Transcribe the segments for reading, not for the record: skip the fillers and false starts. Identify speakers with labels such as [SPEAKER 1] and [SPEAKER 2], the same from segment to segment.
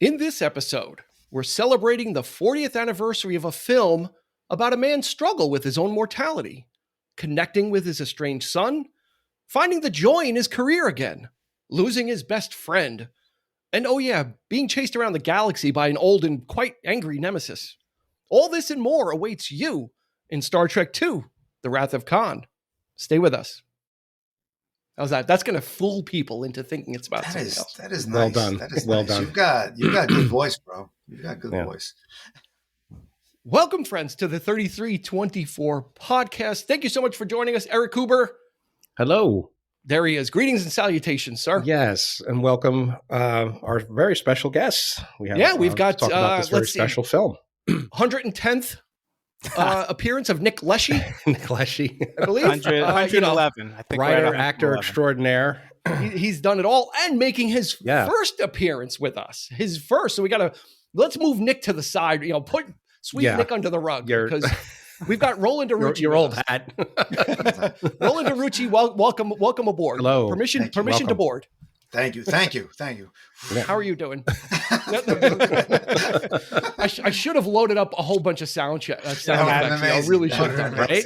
[SPEAKER 1] In this episode, we're celebrating the 40th anniversary of a film about a man's struggle with his own mortality, connecting with his estranged son, finding the joy in his career again, losing his best friend, and oh yeah, being chased around the galaxy by an old and quite angry nemesis. All this and more awaits you in Star Trek II, The Wrath of Khan. Stay with us. How's that? That's going to fool people into thinking it's about something else.
[SPEAKER 2] That is nice.
[SPEAKER 3] Well done.
[SPEAKER 2] That is
[SPEAKER 3] well
[SPEAKER 2] nice.
[SPEAKER 3] done.
[SPEAKER 2] You've got good voice, bro. You've got good voice.
[SPEAKER 1] Welcome, friends, to the 3324 podcast. Thank you so much for joining us, Eric Huber.
[SPEAKER 3] Hello.
[SPEAKER 1] There he is. Greetings and salutations, sir.
[SPEAKER 3] Yes, and welcome our very special guests.
[SPEAKER 1] We've got
[SPEAKER 3] to talk about this very special film.
[SPEAKER 1] 110th appearance of Nick Leshi.
[SPEAKER 3] Nick Leshi,
[SPEAKER 1] I believe.
[SPEAKER 4] 111. I think
[SPEAKER 3] writer, actor extraordinaire.
[SPEAKER 1] He's done it all and making his first appearance with us. His first. So let's move Nick to the side. Put sweet Nick under the rug because we've got Roland Uruci.
[SPEAKER 3] Your old hat.
[SPEAKER 1] Roland Uruci, welcome aboard.
[SPEAKER 3] Hello.
[SPEAKER 1] Permission to board.
[SPEAKER 2] Thank you.
[SPEAKER 1] How are you doing? I should have loaded up a whole bunch of sound effects. I really should have done, right?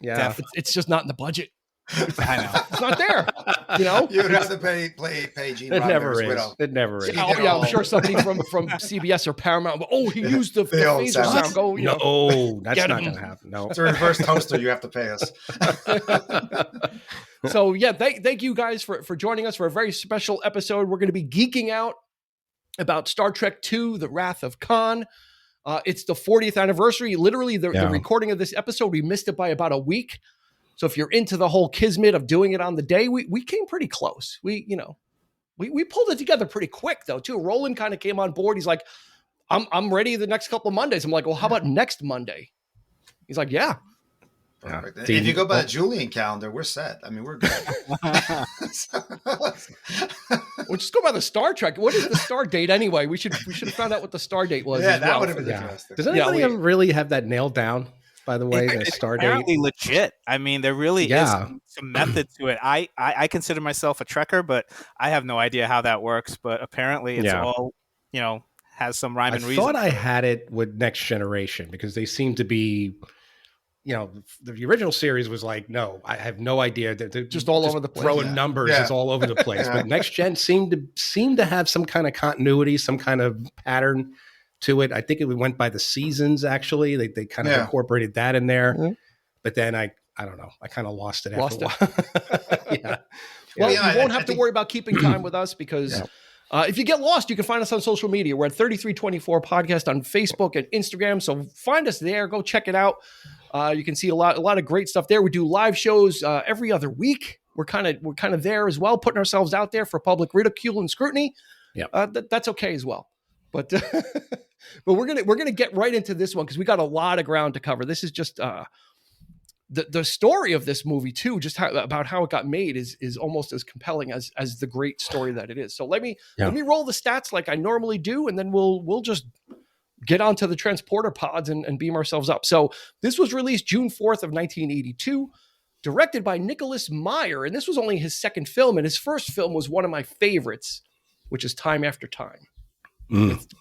[SPEAKER 3] Yeah.
[SPEAKER 1] It's just not in the budget.
[SPEAKER 4] I know.
[SPEAKER 1] It's not there.
[SPEAKER 2] You'd have to pay Gene Roddenberry's widow.
[SPEAKER 3] It never is.
[SPEAKER 1] I'm sure somebody from CBS or Paramount. He used the phaser sound.
[SPEAKER 3] No, that's not going to happen. No,
[SPEAKER 2] it's a reverse toaster. You have to pay us.
[SPEAKER 1] So thank you guys for joining us for a very special episode. We're going to be geeking out about Star Trek II, The Wrath of Khan. It's the 40th anniversary. Literally, the recording of this episode, we missed it by about a week. So if you're into the whole kismet of doing it on the day, we came pretty close. We pulled it together pretty quick though too. Roland kind of came on board. He's like, I'm ready the next couple of Mondays. I'm like, well, how about next Monday? He's like, yeah.
[SPEAKER 2] Perfect. If you go by the Julian calendar, we're set. I mean, we're good.
[SPEAKER 1] We'll just go by the Star Trek. What is the star date anyway? We should have found out what the star date was.
[SPEAKER 2] Yeah, that would have been interesting.
[SPEAKER 3] Does anybody really have that nailed down? By the way, the star date.
[SPEAKER 4] Apparently legit. I mean, there really is some method to it. I consider myself a Trekker, but I have no idea how that works. But apparently, it's all has some rhyme and reason.
[SPEAKER 3] I thought I had it with Next Generation because they seem to be. The original series was like, no, I have no idea. They're just all over the place. Throwing numbers is all over the place. But Next Gen seemed to have some kind of continuity, some kind of pattern to it. I think it went by the seasons. Actually, they kind of incorporated that in there. Mm-hmm. But then I don't know. I kind of lost it after a while.
[SPEAKER 1] Well, you won't have to worry about keeping time with us because. If you get lost, you can find us on social media. We're at 3324 Podcast on Facebook and Instagram. So find us there. Go check it out. You can see a lot of great stuff there. We do live shows every other week. We're kind of there as well, putting ourselves out there for public ridicule and scrutiny. Yeah, that's okay as well. But but we're gonna get right into this one because we got a lot of ground to cover. This is just the story of this movie too, just about how it got made is almost as compelling as the great story that it is. So let me roll the stats like I normally do, and then we'll just get onto the transporter pods and beam ourselves up. So this was released June 4th of 1982, directed by Nicholas Meyer, and this was only his second film, and his first film was one of my favorites, which is Time After Time.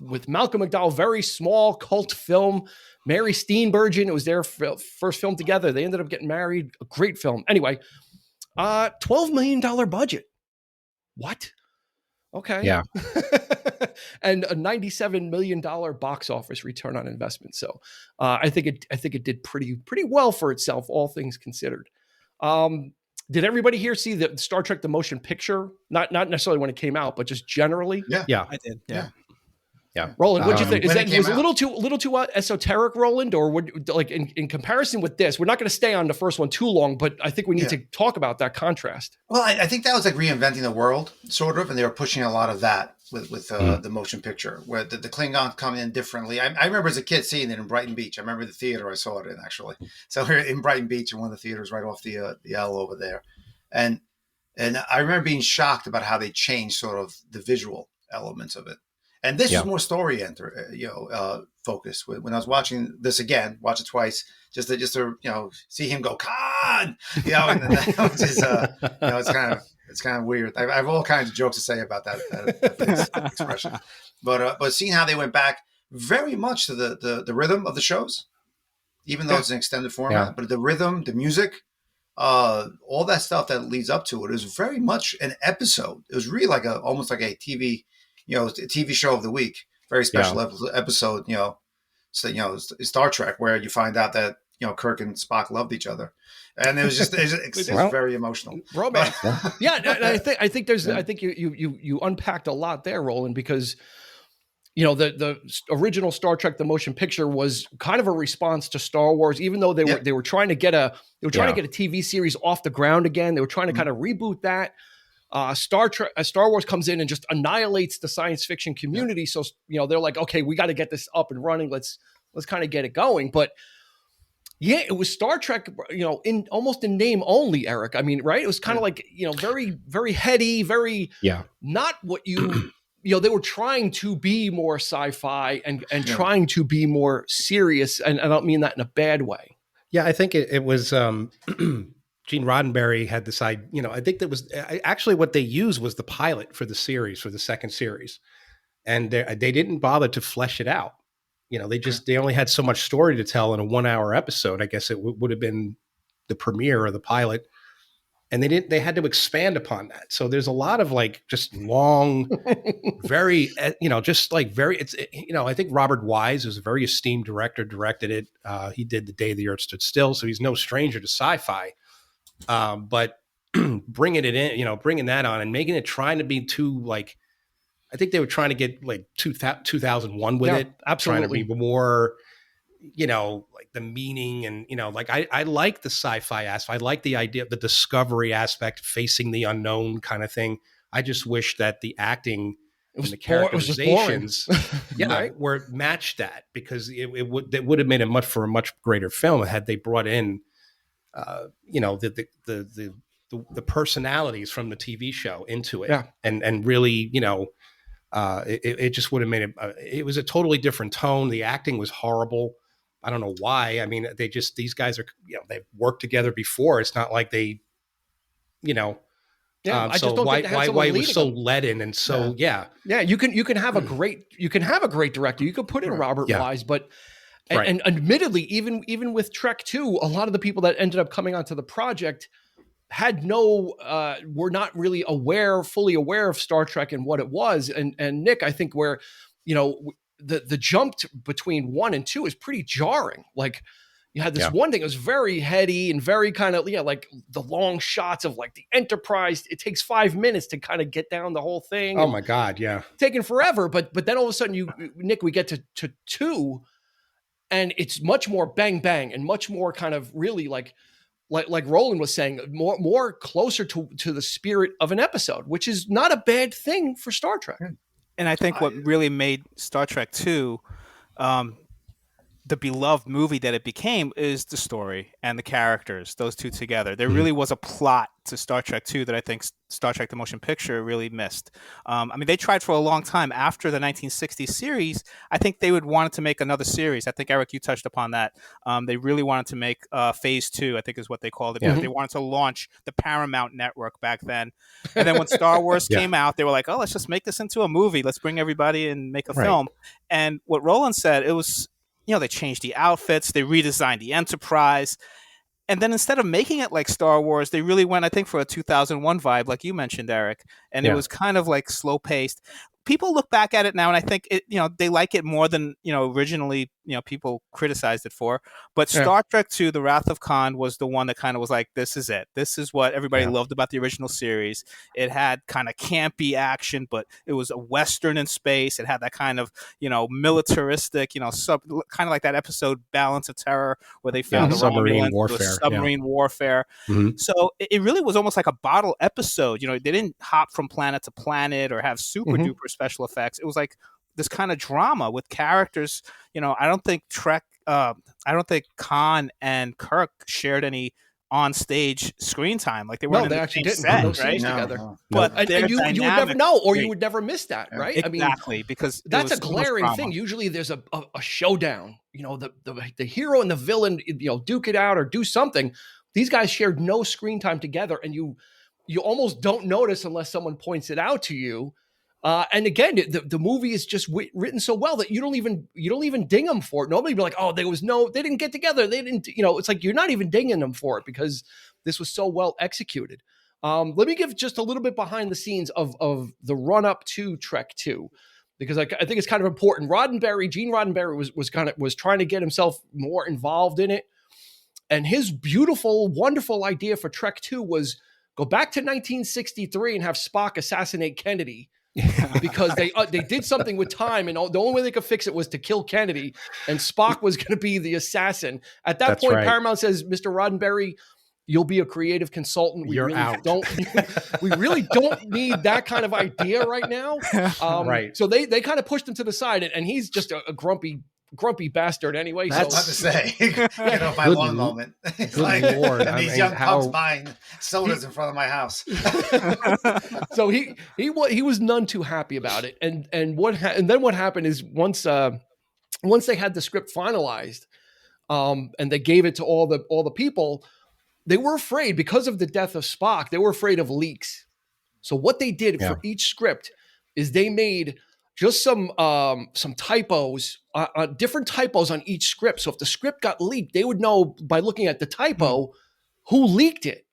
[SPEAKER 1] With Malcolm McDowell, very small cult film. Mary Steenburgen, it was their first film together. They ended up getting married. A great film. Anyway, $12 million budget. What? Okay.
[SPEAKER 3] Yeah.
[SPEAKER 1] And a $97 million box office return on investment. So I think it did pretty well for itself, all things considered. Did everybody here see the Star Trek the Motion Picture? Not necessarily when it came out, but just generally.
[SPEAKER 3] Yeah,
[SPEAKER 4] I did.
[SPEAKER 3] Yeah.
[SPEAKER 1] Roland, what'd you think? Was it a little too esoteric, Roland, or would like in comparison with this? We're not going to stay on the first one too long, but I think we need to talk about that contrast.
[SPEAKER 2] Well, I think that was like reinventing the world, sort of, and they were pushing a lot of that with the motion picture, where the Klingons come in differently. I remember as a kid seeing it in Brighton Beach. I remember the theater I saw it in, actually. So we're in Brighton Beach in one of the theaters right off the L over there, and I remember being shocked about how they changed sort of the visual elements of it. And this was more story focused. When I was watching this again, watch it twice, just to see him go Khan, and that which is it's kind of weird. I have all kinds of jokes to say about that expression, but seeing how they went back very much to the rhythm of the shows, even though it's an extended format, but the rhythm, the music, all that stuff that leads up to it is very much an episode. It was really almost like a TV. A TV show of the week, very special episode, Star Trek, where you find out that, Kirk and Spock loved each other. And it was just, it's very emotional.
[SPEAKER 1] Romance. I think you unpacked a lot there, Roland, because, the original Star Trek, the motion picture, was kind of a response to Star Wars, even though they were trying to get a TV series off the ground again. They were trying to kind of reboot that. Star Wars comes in and just annihilates the science fiction community. So, they're like, okay, we got to get this up and running. Let's kind of get it going. But yeah, it was Star Trek, in almost in name only, Eric. I mean, right. It was kind of like, very, very heady, very, not what they were trying to be more sci-fi and trying to be more serious. And I don't mean that in a bad way.
[SPEAKER 3] Yeah. I think it was, Gene Roddenberry had this idea, I think that was actually what they used was the pilot for the series, for the second series. And they didn't bother to flesh it out. They only had so much story to tell in a 1 hour episode. I guess it would have been the premiere or the pilot. And they had to expand upon that. So there's a lot of just long, very, I think Robert Wise is a very esteemed director, directed it. He did The Day the Earth Stood Still. So he's no stranger to sci-fi. But bringing that on and making it trying to be too I think they were trying to get 2001 with it.
[SPEAKER 1] Absolutely.
[SPEAKER 3] Trying to be more, the meaning and, I like the sci-fi aspect. I like the idea of the discovery aspect, facing the unknown kind of thing. I just wish that the acting and the characterizations were matched that, because it would have made it for a much greater film had they brought in the personalities from the TV show into it, and really, it just would have made it. It was a totally different tone. The acting was horrible. I don't know why. I mean, these guys are, they've worked together before. It's not like they,
[SPEAKER 1] I just don't
[SPEAKER 3] why
[SPEAKER 1] think they had
[SPEAKER 3] it was so
[SPEAKER 1] them.
[SPEAKER 3] leaden and so
[SPEAKER 1] you can have a great director. You could put in Robert Wise, but. And admittedly, even with Trek 2, a lot of the people that ended up coming onto the project were not really fully aware of Star Trek and what it was. And Nick, I think where, the jump between 1 and 2 is pretty jarring. You had this one thing, it was very heady and very kind of, the long shots of the Enterprise. It takes 5 minutes to kind of get down the whole thing.
[SPEAKER 3] Oh my God. Yeah.
[SPEAKER 1] Taking forever. But then all of a sudden Nick, we get to 2, and it's much more bang bang and much more kind of really like Roland was saying, more closer to the spirit of an episode, which is not a bad thing for Star Trek.
[SPEAKER 4] And I think what really made Star Trek 2 the beloved movie that it became is the story and the characters, those two together. There really was a plot to Star Trek 2 that I think Star Trek the Motion Picture really missed. They tried for a long time after the 1960s series. I think they wanted to make another series. I think, Eric, you touched upon that. They really wanted to make Phase 2, I think is what they called it. Yeah. They wanted to launch the Paramount Network back then. And then when Star Wars came out, they were like, oh, let's just make this into a movie. Let's bring everybody and make a film. And what Roland said, it was, they changed the outfits, they redesigned the Enterprise. And then instead of making it like Star Wars, they really went, I think, for a 2001 vibe, like you mentioned, Eric. And it was kind of slow paced. People look back at it now, and I think they like it more than originally people criticized it for. But Star Trek II: The Wrath of Khan was the one that kind of was like, this is it. This is what everybody loved about the original series. It had kind of campy action, but it was a Western in space. It had that kind of militaristic, kind of like that episode Balance of Terror, where they found the
[SPEAKER 3] submarine
[SPEAKER 4] warfare. Mm-hmm. So it really was almost like a bottle episode. They didn't hop from planet to planet or have super duper special effects. It was like this kind of drama with characters. I don't think Khan and Kirk shared any on stage screen time. Like they weren't.
[SPEAKER 1] No, they actually didn't put those scenes together.
[SPEAKER 2] No.
[SPEAKER 4] But
[SPEAKER 1] and you would never know, or you would never miss that, right?
[SPEAKER 4] Exactly, because
[SPEAKER 1] that's a glaring thing. Usually, there's a showdown. You know, the hero and the villain, you know, duke it out or do something. These guys shared no screen time together, and you almost don't notice unless someone points it out to you. And again, the movie is just written so well that you don't even ding them for it. Nobody be like, oh, they didn't get together. They didn't, you know, it's like you're not even dinging them for it because this was so well executed. Let me give just a little bit behind the scenes of the run up to Trek 2, because I think it's kind of important. Gene Roddenberry was trying to get himself more involved in it. And his beautiful, wonderful idea for Trek 2 was go back to 1963 and have Spock assassinate Kennedy. Because they did something with time, and the only way they could fix it was to kill Kennedy, and Spock was going to be the assassin. At that point, right. Paramount says, Mr. Roddenberry, you'll be a creative consultant.
[SPEAKER 3] You're out.
[SPEAKER 1] We really don't need that kind of idea right now.
[SPEAKER 3] Right.
[SPEAKER 1] So they kind of pushed him to the side, and he's just a grumpy bastard anyway.
[SPEAKER 2] That's what to say. My long moment. It's like Lord. These young pups buying sodas in front of my house.
[SPEAKER 1] So he was none too happy about it. And then what happened is once they had the script finalized, and they gave it to all the people, they were afraid because of the death of Spock. They were afraid of leaks. So what they did for each script is they made just some typos, different typos on each script. So if the script got leaked, they would know by looking at the typo who leaked it.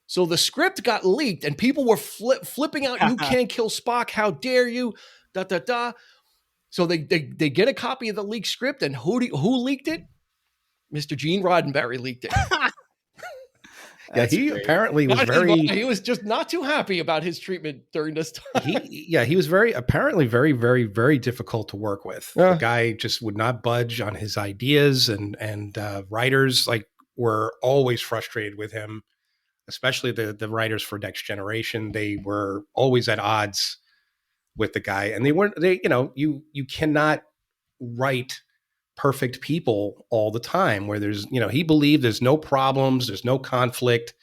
[SPEAKER 1] So the script got leaked, and people were flipping out. You can't kill Spock. How dare you? Da da da. So they get a copy of the leaked script, and who leaked it? Mr. Gene Roddenberry leaked it.
[SPEAKER 3] He apparently was
[SPEAKER 1] he was just not too happy about his treatment during this time.
[SPEAKER 3] He was apparently very, very, very difficult to work with. The guy just would not budge on his ideas, and writers were always frustrated with him, especially the writers for Next Generation. They were always at odds with the guy, and you cannot write perfect people all the time where there's, he believed there's no problems, there's no conflict.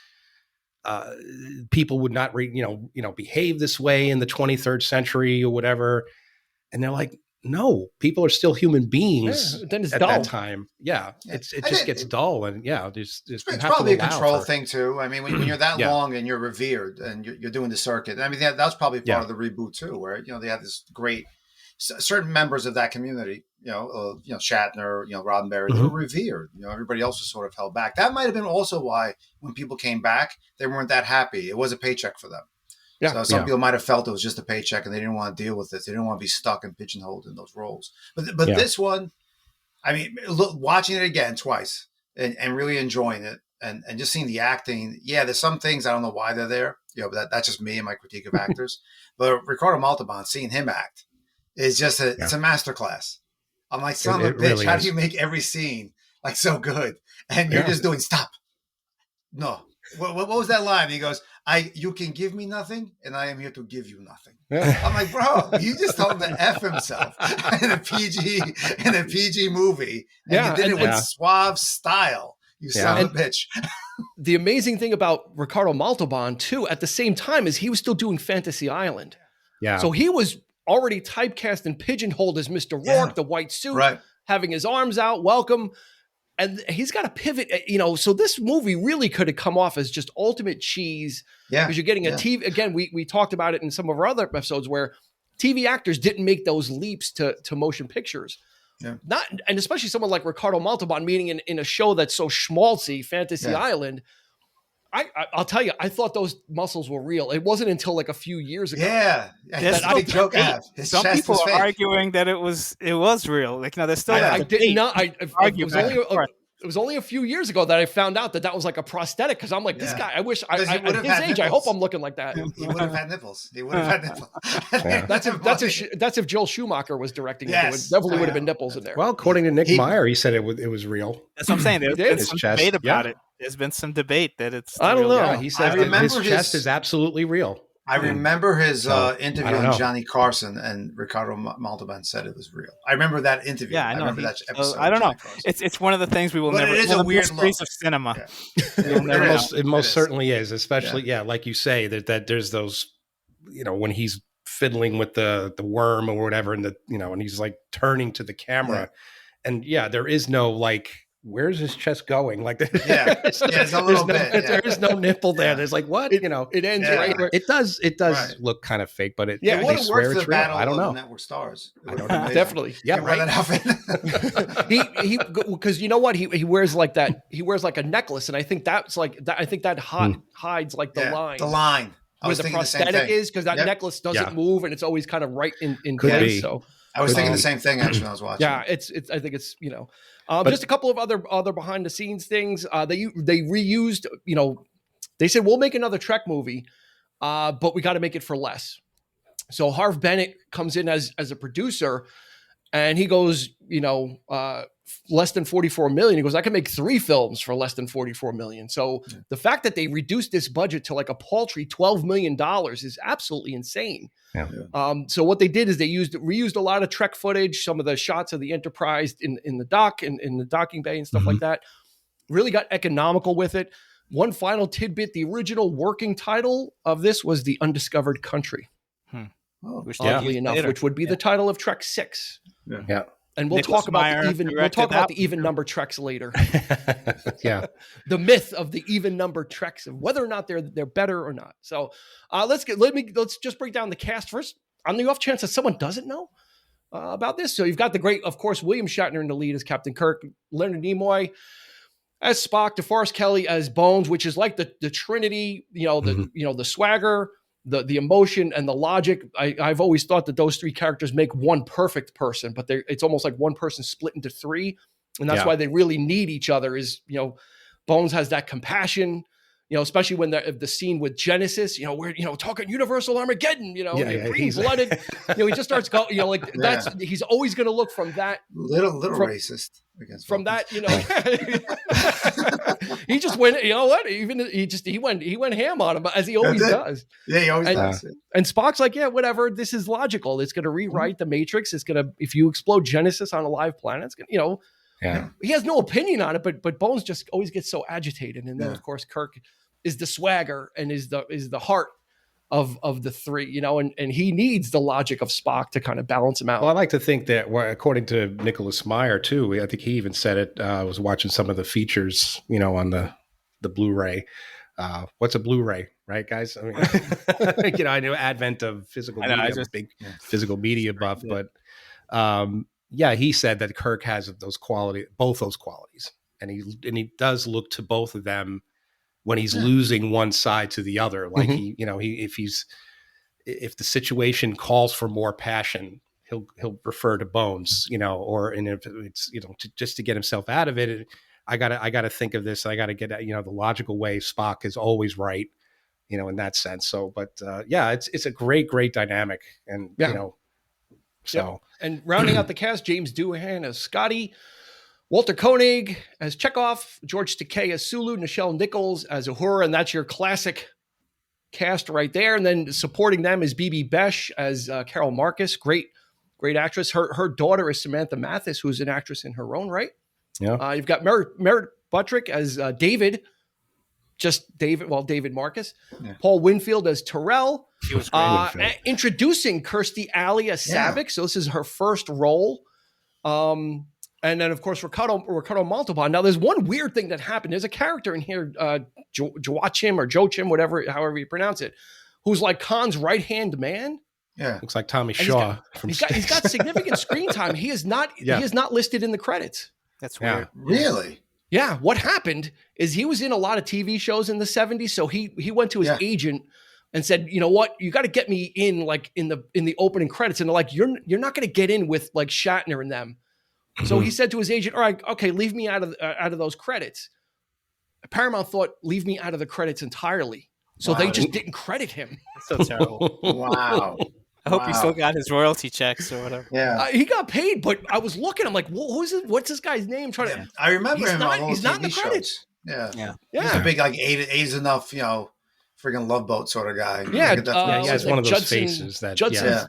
[SPEAKER 3] People would not, behave this way in the 23rd century or whatever. And they're like, no, people are still human beings
[SPEAKER 1] then it's
[SPEAKER 3] at
[SPEAKER 1] dull.
[SPEAKER 3] that time. It just gets dull. And there's
[SPEAKER 2] it's probably a control thing too. I mean, when you're that long and you're revered and you're doing the circuit, I mean, that's probably part of the reboot too, where, they had this great, certain members of that community, Shatner, Roddenberry, they were revered. Everybody else was sort of held back. That might have been also why when people came back, they weren't that happy. It was a paycheck for them. Yeah. So some people might have felt it was just a paycheck and they didn't want to deal with it. They didn't want to be stuck and pigeonholed in those roles. But this one, I mean, watching it again twice and really enjoying it and just seeing the acting. Yeah, there's some things I don't know why they're there. But that's just me and my critique of actors. But Ricardo Montalban, seeing him act, is just it's a masterclass. I'm like, son of a bitch, really how do you make every scene so good? And you're just doing stop. No. What was that line? He goes, you can give me nothing, and I am here to give you nothing. I'm like, bro, you just told him to F himself in a PG movie. And you did it with suave style. You son of a bitch.
[SPEAKER 1] The amazing thing about Ricardo Montalban, too, at the same time, is he was still doing Fantasy Island. Yeah. So he was already typecast and pigeonholed as Mr. Rourke, the white suit, having his arms out, welcome. And he's got to pivot, so this movie really could have come off as just ultimate cheese. Yeah. Because you're getting a TV, again, we talked about it in some of our other episodes where TV actors didn't make those leaps to motion pictures. Yeah. And especially someone like Ricardo Montalban, meaning in a show that's so schmaltzy, Fantasy Island. I'll tell you, I thought those muscles were real. It wasn't until a few years ago.
[SPEAKER 2] Yeah,
[SPEAKER 4] some people are arguing that it was real. There's still.
[SPEAKER 1] It was only a few years ago that I found out that was like a prosthetic. Because I'm like, this guy. I wish at his age, I hope I'm looking like that.
[SPEAKER 2] He would have had nipples.
[SPEAKER 1] That's if Joel Schumacher was directing it. There definitely would have been nipples in there.
[SPEAKER 3] Well, according to Nick Meyer, he said it was real.
[SPEAKER 4] That's what I'm saying. There's been some debate about it. There's been some debate that it's.
[SPEAKER 1] I don't know.
[SPEAKER 3] Yeah, he said his chest is absolutely real.
[SPEAKER 2] I remember his interview on Johnny Carson, and Ricardo Montalban said it was real. I remember that interview.
[SPEAKER 4] Yeah, I know.
[SPEAKER 2] remember that episode.
[SPEAKER 4] I don't know. It's one of the things we will never.
[SPEAKER 2] It is a weird look
[SPEAKER 4] of cinema.
[SPEAKER 2] Yeah.
[SPEAKER 3] It most certainly is, especially like you say that there's those, when he's fiddling with the worm or whatever, and and he's like turning to the camera, and there is no like, where's his chest going? Like,
[SPEAKER 2] it's a little bit.
[SPEAKER 3] There is no nipple there. There's like, what?
[SPEAKER 1] It ends right where
[SPEAKER 3] it does look kind of fake, but
[SPEAKER 2] it would have worked for the battle
[SPEAKER 3] I don't know.
[SPEAKER 2] Of the network stars.
[SPEAKER 3] I don't know.
[SPEAKER 1] Definitely.
[SPEAKER 2] Yeah, right.
[SPEAKER 1] he because you know what, he wears like that. He wears like a necklace, and I think that's like that. I think that hides like the line.
[SPEAKER 2] The line.
[SPEAKER 1] Where the prosthetic is, because that necklace doesn't move, and it's always kind of right in place. So
[SPEAKER 2] I was thinking the same thing actually when I was watching.
[SPEAKER 1] Yeah, it's. I think it's just a couple of other behind the scenes things. They reused. They said we'll make another Trek movie, but we got to make it for less. So Harv Bennett comes in as a producer, and he goes, less than 44 million. He goes, I can make 3 films for less than 44 million. So the fact that they reduced this budget to like a paltry $12 million is absolutely insane.
[SPEAKER 3] Yeah.
[SPEAKER 1] So what they did is they reused a lot of Trek footage, some of the shots of the Enterprise in the dock and in the docking bay and stuff like that. Really got economical with it. One final tidbit: the original working title of this was The Undiscovered Country. Oddly enough, which would be the title of Trek 6.
[SPEAKER 3] Yeah.
[SPEAKER 1] And we'll talk about the even number Treks later.
[SPEAKER 3] Yeah.
[SPEAKER 1] The myth of the even number Treks, and whether or not they're better or not. So let's just break down the cast first, on the off chance that someone doesn't know about this. So you've got the great, of course, William Shatner in the lead as Captain Kirk, Leonard Nimoy as Spock, DeForest Kelley as Bones, which is like the Trinity, the swagger, the emotion, and the logic. I've always thought that those 3 characters make one perfect person, but it's almost like one person split into 3. And that's why they really need each other is, Bones has that compassion, especially when the scene with Genesis, where, talking Universal Armageddon, green-blooded, he just starts going, he's always going to look from that.
[SPEAKER 2] Little racist.
[SPEAKER 1] From that, he just went, he went ham on him, as he always does.
[SPEAKER 2] Yeah, he always does.
[SPEAKER 1] And Spock's like, yeah, whatever, this is logical. It's going to rewrite the Matrix. It's going to, if you explode Genesis on a live planet, it's going to, he has no opinion on it, but Bones just always gets so agitated. And then of course, Kirk is the swagger and is the heart of the 3, and he needs the logic of Spock to kind of balance him out.
[SPEAKER 3] Well, I like to think that, according to Nicholas Meyer too, I think he even said it. I was watching some of the features, on the Blu-ray. What's a Blu-ray, right, guys? I mean, I know advent of physical media. I'm a big physical media buff, but he said that Kirk has both those qualities, and he does look to both of them when he's losing one side to the other. Like if the situation calls for more passion, he'll refer to Bones, and if it's, just to get himself out of it, I gotta think of this. I gotta get, the logical way. Spock is always right, in that sense. So, but it's a great dynamic, and so.
[SPEAKER 1] And rounding out the cast, James Doohan as Scotty, Walter Koenig as Chekhov, George Takei as Sulu, Nichelle Nichols as Uhura, and that's your classic cast right there. And then supporting them is Bibi Besh as Carol Marcus, great actress. Her daughter is Samantha Mathis, who's an actress in her own right.
[SPEAKER 3] Yeah.
[SPEAKER 1] You've got Merritt Buttrick as David, David Marcus. Yeah. Paul Winfield as Terrell.
[SPEAKER 4] He was great.
[SPEAKER 1] Introducing Kirstie Alley as Saavik. So this is her first role. And then, of course, Ricardo Montalban. Now, there's one weird thing that happened. There's a character in here, Joachim or Joachim, however you pronounce it, who's like Khan's right-hand man.
[SPEAKER 2] Yeah,
[SPEAKER 3] looks like Tommy Shaw.
[SPEAKER 1] He's got significant screen time. He is not. He is not listed in the credits.
[SPEAKER 4] That's weird.
[SPEAKER 2] Really?
[SPEAKER 1] Yeah. What happened is he was in a lot of TV shows in the 70s. So he went to his agent and said, you know what, you got to get me in like in the opening credits. And they're like, you're not going to get in with like Shatner and them. So he said to his agent, all right, okay, leave me out of those credits. Paramount thought, leave me out of the credits entirely. So they just didn't credit him.
[SPEAKER 4] That's so terrible.
[SPEAKER 2] Wow.
[SPEAKER 4] I hope he still got his royalty checks or whatever.
[SPEAKER 2] Yeah.
[SPEAKER 1] He got paid, but I was looking, I'm like, who's this? What's this guy's name?
[SPEAKER 2] I remember him on all
[SPEAKER 1] he's
[SPEAKER 2] TV
[SPEAKER 1] not in the
[SPEAKER 2] shows.
[SPEAKER 1] credits.
[SPEAKER 2] Yeah. He's a big, like, eight is enough, friggin' Love Boat sort of guy.
[SPEAKER 1] Yeah,
[SPEAKER 3] he has one of those faces that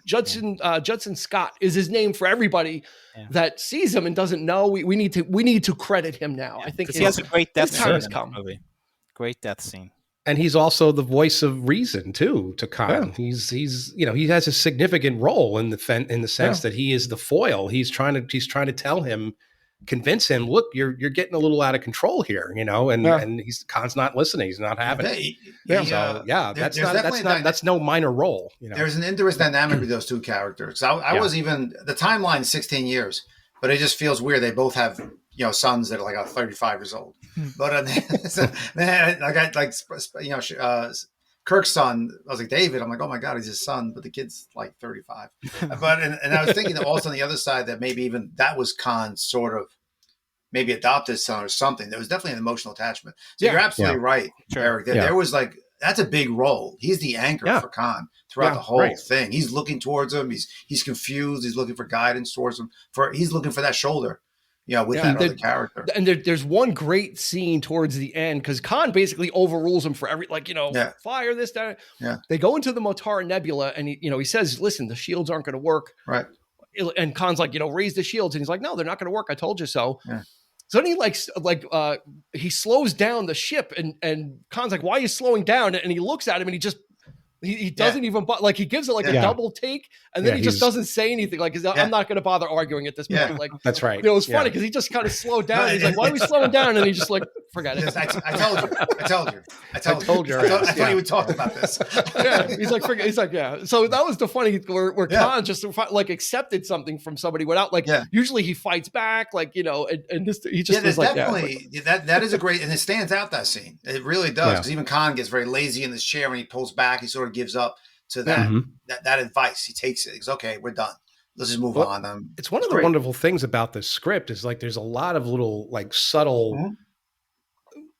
[SPEAKER 1] Judson Scott is his name for everybody that sees him and doesn't know. We need to credit him now. I think
[SPEAKER 4] he has a great death scene. Great death scene.
[SPEAKER 3] And he's also the voice of reason too to Khan. Yeah. He's he has a significant role in the sense that he is the foil. He's trying to tell him, convince him, look, you're getting a little out of control here, and Khan's not listening. He's not having it. That's no minor role.
[SPEAKER 2] There's an interesting dynamic with those two characters. I was even the timeline 16 years, but it just feels weird. They both have sons that are like 35 years old. But Kirk's son, I was like, David, I'm like, oh my God, he's his son, but the kid's like 35. But and I was thinking that also on the other side that maybe even that was Khan's sort of maybe adopted son or something. There was definitely an emotional attachment. So you're absolutely right, Eric. There was like, that's a big role. He's the anchor for Khan throughout the whole thing. He's looking towards him. He's confused. He's looking for guidance towards him. He's looking for that shoulder. With that other character. And
[SPEAKER 1] there's one great scene towards the end because Khan basically overrules him for fire this, that.
[SPEAKER 2] Yeah.
[SPEAKER 1] They go into the Motara Nebula and he says, listen, the shields aren't going to work.
[SPEAKER 2] Right.
[SPEAKER 1] And Khan's like, raise the shields. And he's like, no, they're not going to work. I told you so.
[SPEAKER 2] Yeah.
[SPEAKER 1] So then he he slows down the ship and Khan's like, why are you slowing down? And he looks at him and he doesn't even he gives it a double take and then he just doesn't say anything. I'm not going to bother arguing at this point.
[SPEAKER 2] Yeah.
[SPEAKER 3] That's right.
[SPEAKER 1] It was funny because he just kind of slowed down. He's like, why are we slowing down? And he's just like, forget it.
[SPEAKER 2] I told you. I thought you would talk about this.
[SPEAKER 1] He's like, forget. He's like, yeah. So that was the funny where Khan just accepted something from somebody without usually he fights back and this he just was like
[SPEAKER 2] definitely that is a great and it stands out that scene. It really does because even Khan gets very lazy in this chair when he pulls back. He sort of gives up to that advice. He takes it. He's okay. We're done. Let's just move on.
[SPEAKER 3] It's one of the wonderful things about this script is there's a lot of little subtle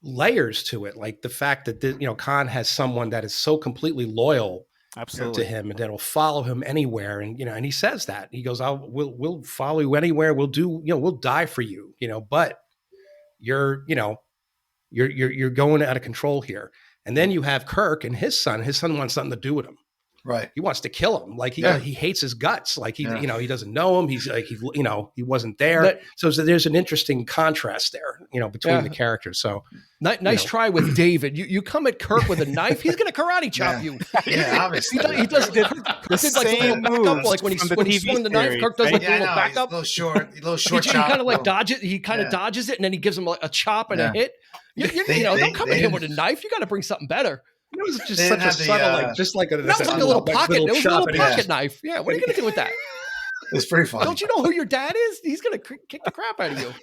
[SPEAKER 3] layers to it. Like the fact that Khan has someone that is so completely loyal to him and that'll follow him anywhere. And and he says that he goes, we'll follow you anywhere. We'll do we'll die for you. But you're going out of control here. And then you have Kirk and his son. His son wants something to do with him.
[SPEAKER 2] Right.
[SPEAKER 3] He wants to kill him. He hates his guts. He doesn't know him. He's he wasn't there. So there's an interesting contrast there, between the characters. So
[SPEAKER 1] nice try with David. You come at Kirk with a knife, he's going to karate chop you.
[SPEAKER 2] Yeah, obviously.
[SPEAKER 1] He does the same move. When he swung the knife, Kirk does a little backup.
[SPEAKER 2] A little short
[SPEAKER 1] chop. He kind of dodges. He kind of dodges it, and then he gives him a chop and a hit. Don't come at him with a knife. You got to bring something better.
[SPEAKER 3] It was just such a subtle, just like a
[SPEAKER 1] little pocket. It was a little pocket knife. Yeah, what are you going to do with that?
[SPEAKER 2] It's pretty fun.
[SPEAKER 1] Don't you know who your dad is? He's going to kick the crap out of you.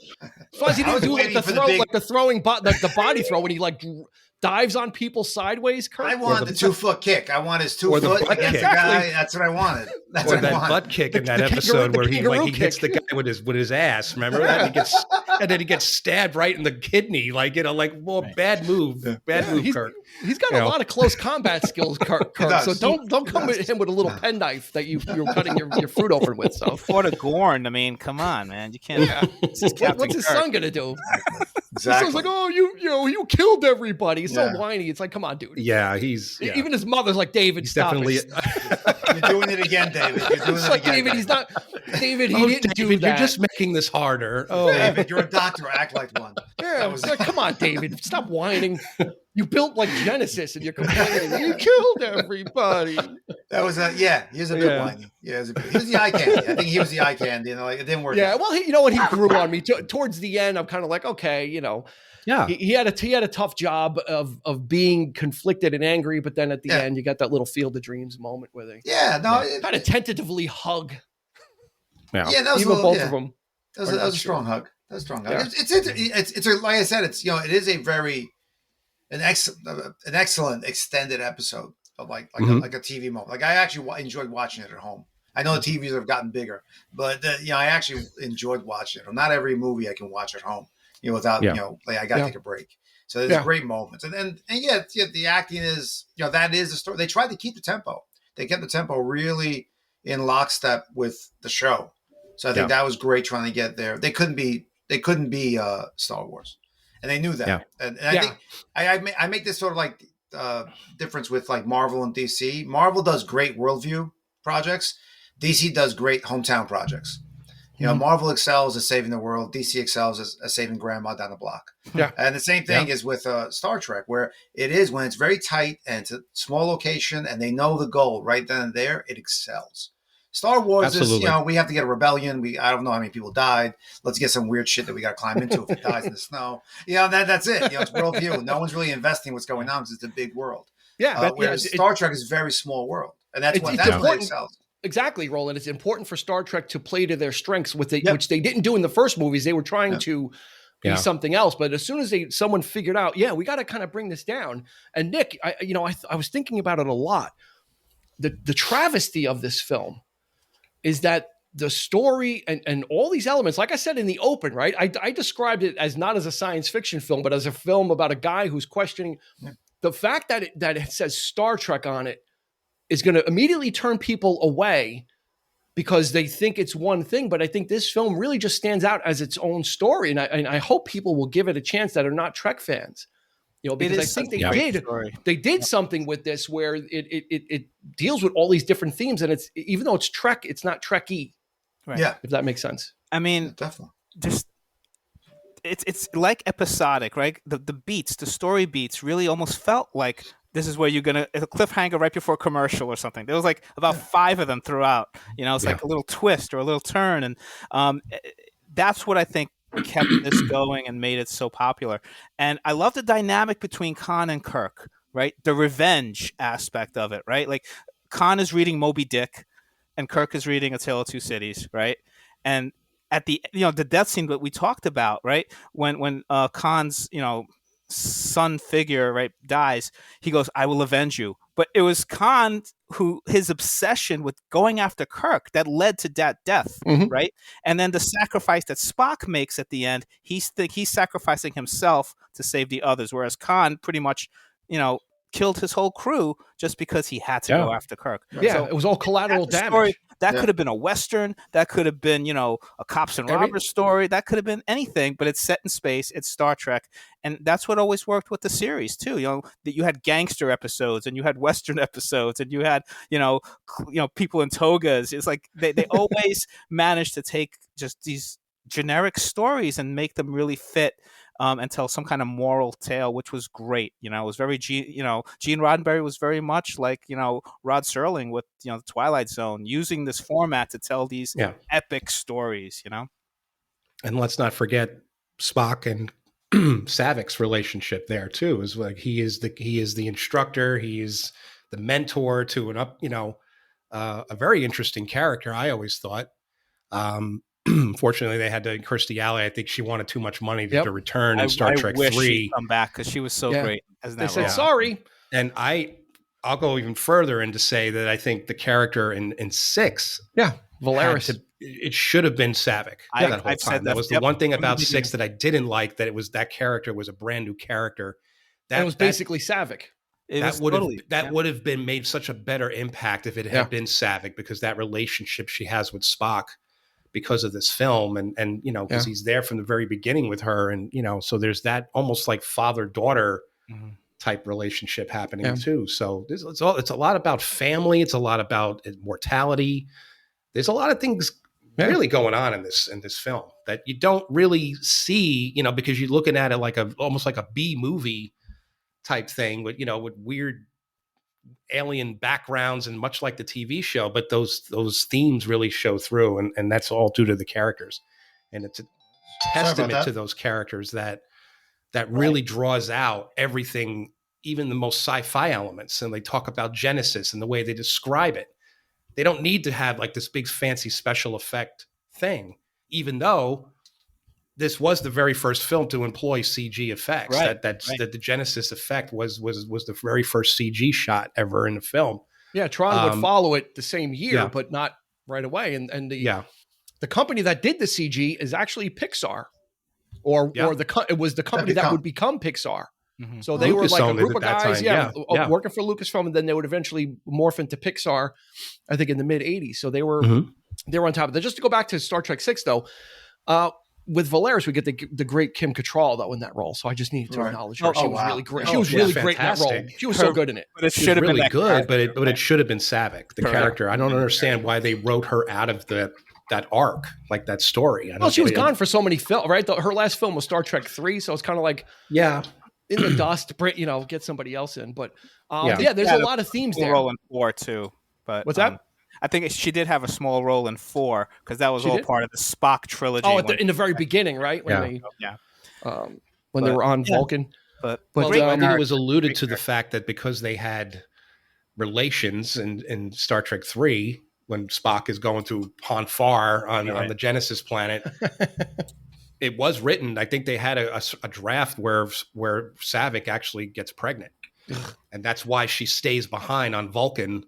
[SPEAKER 1] As long as he didn't do the body throw when he dives on people sideways. Kirk.
[SPEAKER 2] I want the 2-foot kick. I want his 2 foot against the guy. That's what I wanted. That's what I wanted.
[SPEAKER 3] Butt kick in that episode where he hits the guy with his ass. Remember that? And then he gets stabbed right in the kidney. Bad move. Bad move, Kirk.
[SPEAKER 1] He's got a lot of close combat skills, Kirk. So don't come at him with a little penknife that you're cutting your fruit open with. So
[SPEAKER 4] for the Gorn, I mean, come on, man, you can't.
[SPEAKER 1] What's his son gonna do?
[SPEAKER 2] Exactly.
[SPEAKER 1] He's like, oh, you killed everybody. He's so whiny. It's like, come on, dude.
[SPEAKER 3] Yeah,
[SPEAKER 1] even his mother's like, David, stop
[SPEAKER 3] definitely.
[SPEAKER 2] You're doing it again, David. You're doing it again.
[SPEAKER 1] David, he's not. David, he didn't do that.
[SPEAKER 3] You're just making this harder.
[SPEAKER 2] Oh, David, you're a doctor. Act like one.
[SPEAKER 1] Yeah, come on, David, stop whining. You built Genesis, and you're complaining. You killed everybody.
[SPEAKER 2] That was he was a bit whiny. Yeah, he was the eye candy. I think he was the eye candy. It didn't work.
[SPEAKER 1] Yeah, well, he grew on me towards the end. I'm kind of like, okay,
[SPEAKER 3] Yeah,
[SPEAKER 1] he had a tough job of being conflicted and angry, but then at the end, you got that little Field of Dreams moment where they kind of tentatively hug.
[SPEAKER 2] Yeah, that was
[SPEAKER 1] both of them.
[SPEAKER 2] That was a strong hug. That was a strong hug. Yeah. It's like I said, it is a very an excellent extended episode of like a TV moment. I actually enjoyed watching it at home. I know the TVs have gotten bigger, but I actually enjoyed watching it. Not every movie I can watch at home. Without I got to take a break. So there's great moments, and the acting is that is the story. They tried to keep the tempo. They kept the tempo really in lockstep with the show. So I think that was great trying to get there. They couldn't be Star Wars, and they knew that. Yeah. And I think I make this sort of difference with like Marvel and DC. Marvel does great worldview projects. DC does great hometown projects. You know, Marvel excels at saving the world. DC excels at saving grandma down the block.
[SPEAKER 1] Yeah.
[SPEAKER 2] And the same thing is with Star Trek, where it is when it's very tight and it's a small location and they know the goal right then and there, it excels. Star Wars is, you know, we have to get a rebellion. I don't know how many people died. Let's get some weird shit that we got to climb into if it dies in the snow. You know, that's it. You know, it's worldview. No one's really investing what's going on because it's a big world.
[SPEAKER 1] Yeah.
[SPEAKER 2] Whereas Star Trek is a very small world. And that's when it excels.
[SPEAKER 1] Exactly, Roland. It's important for Star Trek to play to their strengths, which they didn't do in the first movies. They were trying to be something else. But as soon as someone figured out, we got to kind of bring this down. And Nick, I was thinking about it a lot. The travesty of this film is that the story and all these elements, like I said in the open, right? I described it as not as a science fiction film, but as a film about a guy who's questioning the fact that it says Star Trek on it is going to immediately turn people away because they think it's one thing. But I think this film really just stands out as its own story. And I hope people will give it a chance that are not Trek fans, you know, because I think they did something with this where it deals with all these different themes. And even though it's Trek, it's not Trek-y.
[SPEAKER 4] Right.
[SPEAKER 2] Yeah.
[SPEAKER 1] If that makes sense.
[SPEAKER 4] I mean,
[SPEAKER 2] definitely.
[SPEAKER 4] Just it's like episodic, right? The story beats really almost felt like this is where you're going to – a cliffhanger right before a commercial or something. There was like about 5 of them throughout. You know, it's like a little twist or a little turn. And that's what I think kept this going and made it so popular. And I love the dynamic between Khan and Kirk, right? The revenge aspect of it, right? Like Khan is reading Moby Dick and Kirk is reading A Tale of Two Cities, right? And at the death scene that we talked about, right? When Khan's, son figure, right, dies, he goes, I will avenge you. But it was Khan his obsession with going after Kirk that led to that death, right? And then the sacrifice that Spock makes at the end, he's sacrificing himself to save the others, whereas Khan pretty much, killed his whole crew just because he had to go after Kirk.
[SPEAKER 1] Yeah, so it was all collateral damage.
[SPEAKER 4] Story, that could have been a Western. That could have been, a cops and robbers story. That could have been anything, but it's set in space. It's Star Trek. And that's what always worked with the series, too. That you had gangster episodes and you had Western episodes and you had, people in togas. It's like they always managed to take just these generic stories and make them really fit and tell some kind of moral tale, which was great. It was very, Gene Roddenberry was very much like, Rod Serling with, the Twilight Zone, using this format to tell these epic stories,
[SPEAKER 3] And let's not forget Spock and Savik's relationship there too. Is like he is the instructor, he is the mentor to a very interesting character. I always thought. Unfortunately, they had to Kirstie Alley. I think she wanted too much money to return in Star Trek 3.
[SPEAKER 4] She'd come back because she was so great.
[SPEAKER 1] They said sorry,
[SPEAKER 3] and I'll go even further and to say that I think the character in 6,
[SPEAKER 1] Valeris,
[SPEAKER 3] it should have been Savick.
[SPEAKER 4] I've said
[SPEAKER 3] that was the one thing about 6 that I didn't like, that it was that character was a brand new character.
[SPEAKER 1] That was basically Savick.
[SPEAKER 3] That would have been made such a better impact if it had been Savick, because that relationship she has with Spock, because of this film, and because he's there from the very beginning with her, and so there's that almost like father-daughter type relationship happening too. So it's a lot about family. It's a lot about mortality. There's a lot of things really going on in this film that you don't really see, because you're looking at it like almost like a B movie type thing with with weird alien backgrounds and much like the TV show, but those themes really show through, and that's all due to the characters. And it's a testament to those characters that really draws out everything, even the most sci-fi elements. And they talk about Genesis and the way they describe it. They don't need to have like this big fancy special effect thing, even though this was the very first film to employ CG effects. That the Genesis effect was the very first CG shot ever in the film.
[SPEAKER 1] Yeah, Tron would follow it the same year, but not right away. And the company that did the CG is actually Pixar, or it was the company that would become Pixar. Mm-hmm. So they were like a group of guys, working for Lucasfilm, and then they would eventually morph into Pixar, I think in the mid '80s. So they were on top of that. Just to go back to Star Trek 6, though. with Valeris, we get the great Kim Cattrall though in that role. So I just needed to acknowledge her. She was really great. She was really great in that role. She was so good in it.
[SPEAKER 4] But it should have been
[SPEAKER 3] good, but it should have been Saavik, the character. I don't understand why they wrote her out of that arc, like that story.
[SPEAKER 1] Well, she was gone for so many films, right? Her last film was Star Trek 3, so it's kind of like in the dust, get somebody else in. But there's a lot of themes there.
[SPEAKER 4] Role in 4 too, but
[SPEAKER 1] what's that?
[SPEAKER 4] I think she did have a small role in 4 because that was part of the Spock trilogy.
[SPEAKER 1] Oh, in the very beginning, right? When they were on Vulcan.
[SPEAKER 3] But I think it was alluded to the fact that because they had relations in Star Trek 3, when Spock is going through Pon Farr on the Genesis planet, it was written. I think they had a draft where Saavik actually gets pregnant, and that's why she stays behind on Vulcan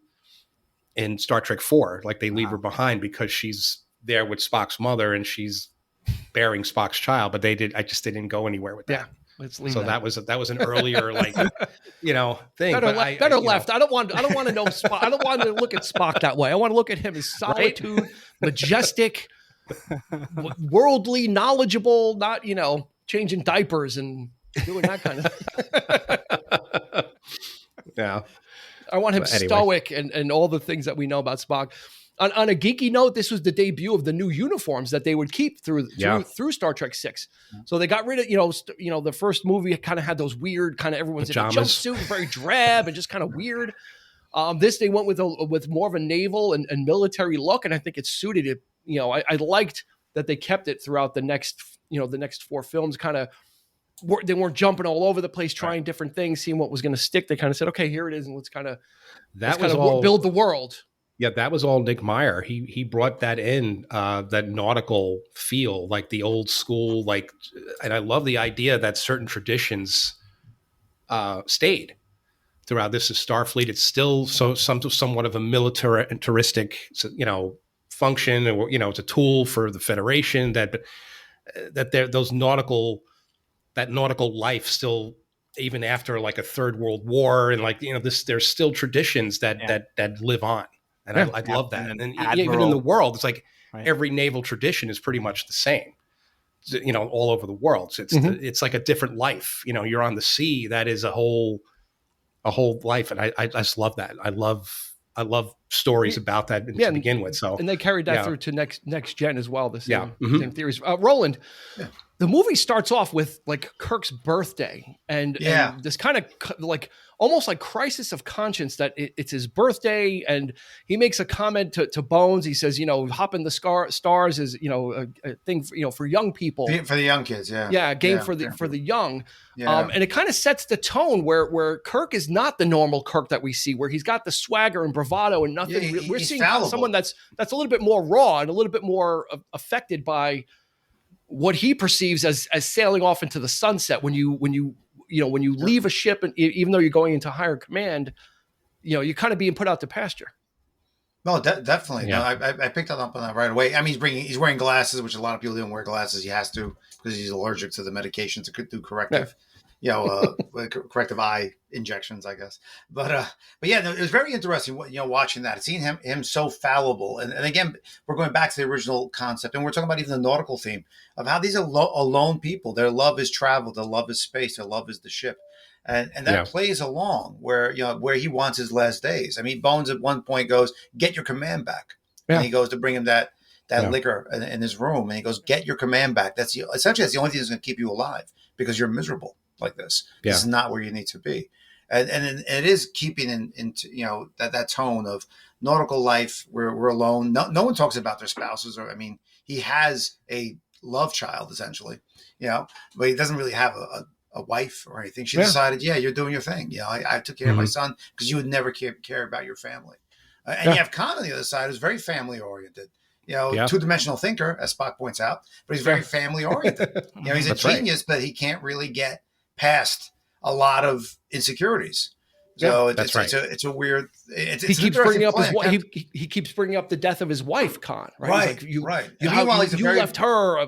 [SPEAKER 3] in Star Trek 4. Like they leave her behind because she's there with Spock's mother and she's bearing Spock's child. But they didn't go anywhere with that.
[SPEAKER 1] Yeah. Let's leave
[SPEAKER 3] that was an earlier thing.
[SPEAKER 1] Better left. I don't want to know Spock. I don't want to look at Spock that way. I want to look at him as solitude, majestic, worldly, knowledgeable, not changing diapers and doing that kind of.
[SPEAKER 3] Yeah.
[SPEAKER 1] I want him stoic and all the things that we know about Spock. On a geeky note, this was the debut of the new uniforms that they would keep through Star Trek 6. So they got rid of, the first movie kind of had those weird kind of everyone's pajamas. In a jumpsuit, very drab and just kind of weird. This they went with more of a naval and military look, and I think it suited it. I liked that they kept it throughout the next 4 films. Kind of they weren't jumping all over the place, trying different things, seeing what was going to stick. They kind of said, okay, here it is, and let's kind of build the world.
[SPEAKER 3] Yeah, that was all Nick Meyer. He brought that in, that nautical feel, like the old school, and I love the idea that certain traditions stayed throughout. This is Starfleet. It's still somewhat of a militaristic, function, or it's a tool for the Federation. That nautical life still, even after like a Third World War, and there's still traditions that live on. And I love that. And even in the world, it's like every naval tradition is pretty much the same, all over the world. So it's like a different life. You're on the sea. That is a whole life. And I just love that. I love stories about that to begin with. So,
[SPEAKER 1] and they carried that through to next gen as well. The same theories. Roland, the movie starts off with like Kirk's birthday and this kind of like almost like crisis of conscience that it's his birthday, and he makes a comment to Bones. He says, hop in the stars is a thing for young people,
[SPEAKER 2] for the young kids,
[SPEAKER 1] game for the young. And it kind of sets the tone where Kirk is not the normal Kirk that we see, where he's got the swagger and bravado and nothing. We're seeing someone that's a little bit more raw and a little bit more affected by what he perceives as sailing off into the sunset. When you leave a ship, and even though you're going into higher command, you're kind of being put out to pasture.
[SPEAKER 2] No, definitely. Yeah. No, I picked up on that right away. I mean, he's wearing glasses, which a lot of people don't wear glasses. He has to because he's allergic to the medications that could do corrective, corrective eye injections, I guess. But yeah, it was very interesting. Watching that, seeing him so fallible, and again, we're going back to the original concept, and we're talking about even the nautical theme of how these are alone people. Their love is travel, their love is space, their love is the ship. And that plays along where he wants his last days. I mean, Bones at one point goes, "Get your command back," and he goes to bring him that liquor in his room, and he goes, "Get your command back." Essentially that's the only thing that's going to keep you alive because you're miserable like this. Yeah. This is not where you need to be, and it is keeping into that tone of nautical life where we're alone. No one talks about their spouses, or he has a love child essentially, but he doesn't really have a wife or anything. She decided, you're doing your thing. I took care of my son because you would never care about your family. And you have Khan on the other side who's very family oriented. Two-dimensional thinker, as Spock points out, but he's very family oriented. He's a genius, but he can't really get past a lot of insecurities. So it's a weird. He keeps bringing up
[SPEAKER 1] he keeps bringing up the death of his wife, Khan.
[SPEAKER 2] Right.
[SPEAKER 1] Meanwhile, you left her.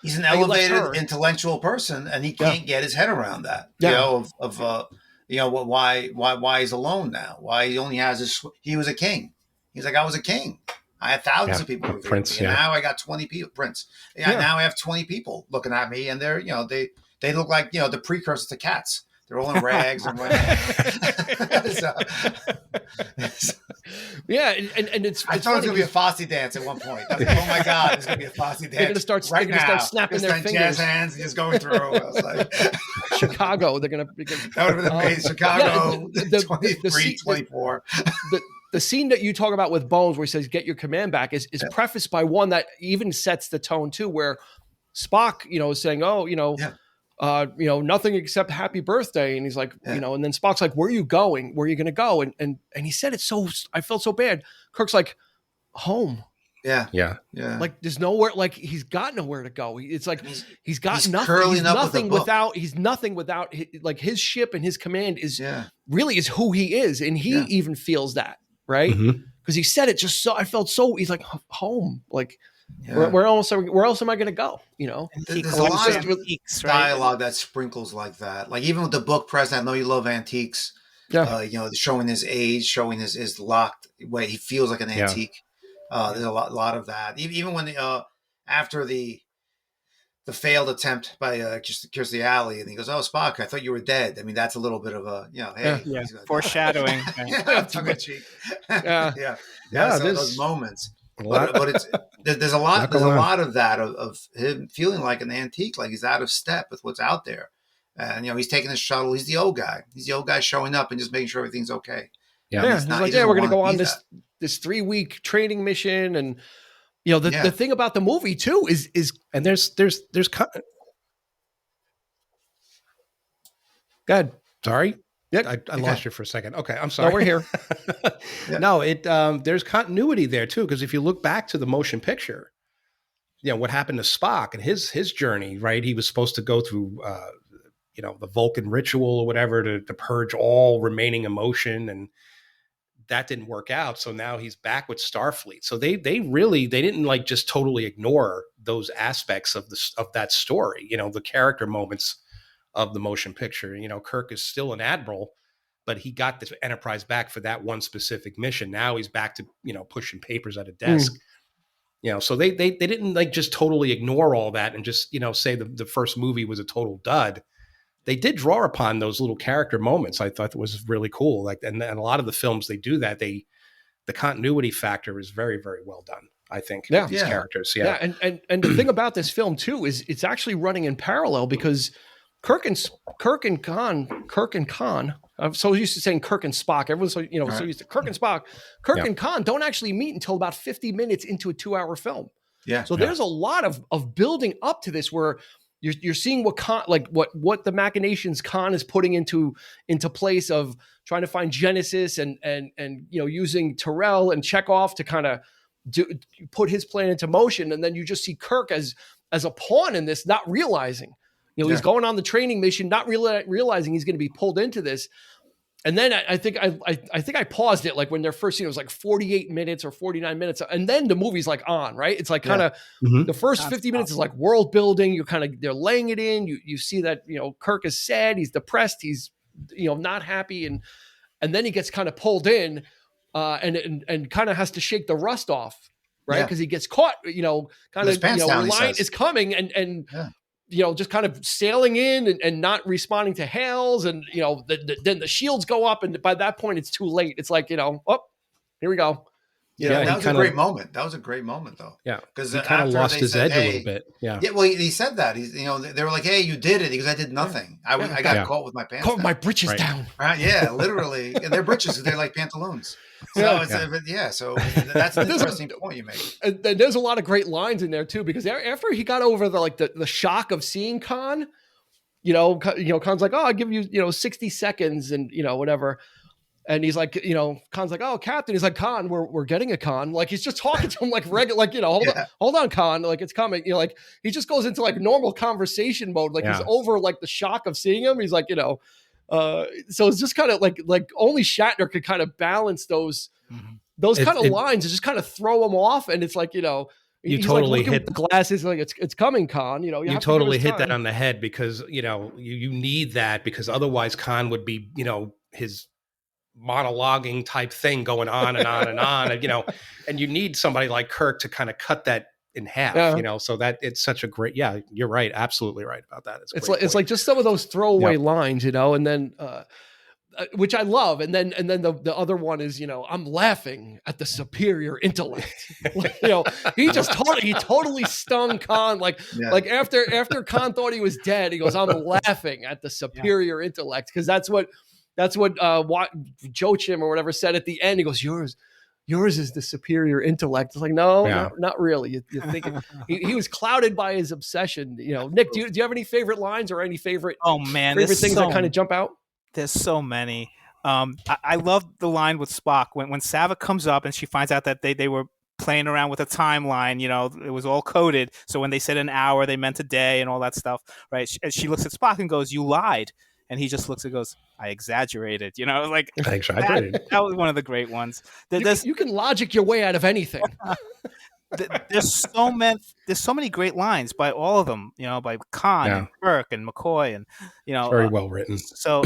[SPEAKER 2] He's an elevated intellectual person, and he can't get his head around that. Why he's alone now? Why he only has he was a king. He's like, I was a king. I had thousands of people reviewing me. And now I got 20 people. Prince. Now I have 20 people looking at me, and they're, they look like, the precursors to cats. They're all in rags and
[SPEAKER 1] yeah, and it's.
[SPEAKER 2] I thought it was gonna be a Fosse dance at one point. I was like, oh my God, it's gonna be a Fosse dance.
[SPEAKER 1] They're gonna start snapping their fingers,
[SPEAKER 2] jazz hands, and just going through. I was like,
[SPEAKER 1] Chicago. They're gonna.
[SPEAKER 2] That would have been amazing. Chicago, 23, 24.
[SPEAKER 1] The scene that you talk about with Bones, where he says, "Get your command back," is prefaced by one that even sets the tone too, where Spock, is saying, "Oh, nothing except happy birthday." And he's like, and then Spock's like, "Where are you going? Where are you going to go?" And he said it so, I felt so bad. Kirk's like, "Home."
[SPEAKER 2] Yeah.
[SPEAKER 1] Like there's nowhere, like he's got nowhere to go. It's like he's got nothing. He's nothing without like his ship and his command is really is who he is. And he even feels that, right? Because he said it just so, I felt so, he's like, home. Like, where else am I going to go?
[SPEAKER 2] There's a lot of dialogue that sprinkles like that. Like even with the book President, I know you love antiques. Showing his age, showing his locked way. He feels like an antique. There's a lot of that. Even when after the failed attempt by Kirstie Alley, and he goes, "Oh, Spock, I thought you were dead." I mean, that's a little bit of a hey,
[SPEAKER 4] foreshadowing.
[SPEAKER 2] Those moments. But it's there's a lot of that of him feeling like an antique, like he's out of step with what's out there. And he's taking his shuttle. He's the old guy. He's the old guy showing up and just making sure everything's okay.
[SPEAKER 1] He's like, we're going to go on this 3-week training mission. And, the thing about the movie too is,
[SPEAKER 3] and there's go ahead. Sorry. Yeah. I lost you for a second. Okay. I'm sorry.
[SPEAKER 1] No, we're here.
[SPEAKER 3] No, there's continuity there too. Cause if you look back to the motion picture, what happened to Spock and his journey, right? He was supposed to go through, the Vulcan ritual or whatever to purge all remaining emotion, and that didn't work out. So now he's back with Starfleet. So they didn't like just totally ignore those aspects of that story, the character moments of the motion picture. Kirk is still an admiral, but he got this Enterprise back for that one specific mission. Now he's back to, pushing papers at a desk. So they didn't like just totally ignore all that and just, say the first movie was a total dud. They did draw upon those little character moments. I thought that was really cool. Like, and a lot of the films they do that. The continuity factor is very, very well done, I think. These characters.
[SPEAKER 1] Yeah. And the thing about this film too is it's actually running in parallel because Kirk and Khan. I'm so used to saying Kirk and Spock. Everyone's so used to Kirk and Spock. Kirk and Khan don't actually meet until about 50 minutes into a 2-hour film. Yeah. So there's a lot of building up to this where you're seeing what Khan, like what the machinations Khan is putting into place of trying to find Genesis and using Terrell and Chekhov to kind of put his plan into motion, and then you just see Kirk as a pawn in this, not realizing. He's going on the training mission, not realizing he's going to be pulled into this. And then I think I paused it like when their first scene was like 48 minutes or 49 minutes. And then the movie's like on, right? It's like kind of the first 50 minutes is like world building. They're laying it in. You see that, Kirk is sad. He's depressed. He's, not happy. And then he gets kind of pulled in and kind of has to shake the rust off, right? Because he gets caught, light is coming and just kind of sailing in and not responding to hails. And, then the shields go up. And by that point, it's too late. It's like, oh, here we go.
[SPEAKER 2] That was a great moment. That was a great moment, though.
[SPEAKER 3] Yeah. Because he kind of lost his edge a little bit. Yeah.
[SPEAKER 2] Yeah. Well, he said that. He's, they were like, "Hey, you did it." He goes, "I did nothing. I got caught with my pants
[SPEAKER 1] caught my britches down."
[SPEAKER 2] Right. Yeah. Literally. And their britches, they're like pantaloons. So so that's an interesting point you made.
[SPEAKER 1] And there's a lot of great lines in there too, because after he got over the shock of seeing Khan, Khan's like, "Oh, I'll give you 60 seconds and whatever." And he's like, Khan's like, "Oh, Captain." He's like, "Khan, we're getting a Khan." Like he's just talking to him like regular, like, hold on, Khan, like it's coming. Like he just goes into like normal conversation mode. Like he's over like the shock of seeing him. He's like, so it's just kind of like only Shatner could kind of balance those kind of lines and just kind of throw them off. And it's like,
[SPEAKER 3] you totally hit
[SPEAKER 1] the glasses, like it's coming, Khan.
[SPEAKER 3] You totally hit that on the head because you need that, because otherwise Khan would be his monologuing type thing going on and on and on, and and you need somebody like Kirk to kind of cut that in half, so that it's such a great, you're right, absolutely right about that.
[SPEAKER 1] It's like just some of those throwaway lines, and then which I love, and then the other one is, I'm laughing at the superior intellect. He totally stung Khan, like after Khan thought he was dead, he goes, I'm laughing at the superior intellect, because that's what Joachim or whatever said at the end. He goes, yours is the superior intellect. It's like, no, not really. You think he was clouded by his obsession. Nick, do you have any favorite lines or any favorite things that kind of jump out?
[SPEAKER 4] There's so many. I love the line with Spock when Sava comes up and she finds out that they were playing around with a timeline. It was all coded. So when they said an hour, they meant a day and all that stuff, right? She looks at Spock and goes, "You lied." And he just looks and goes, "I exaggerated." Like
[SPEAKER 3] I exaggerated.
[SPEAKER 4] That was one of the great ones.
[SPEAKER 1] You can logic your way out of anything.
[SPEAKER 4] There's so many great lines by all of them, by Khan and Kirk and McCoy, and
[SPEAKER 3] very well written.
[SPEAKER 4] So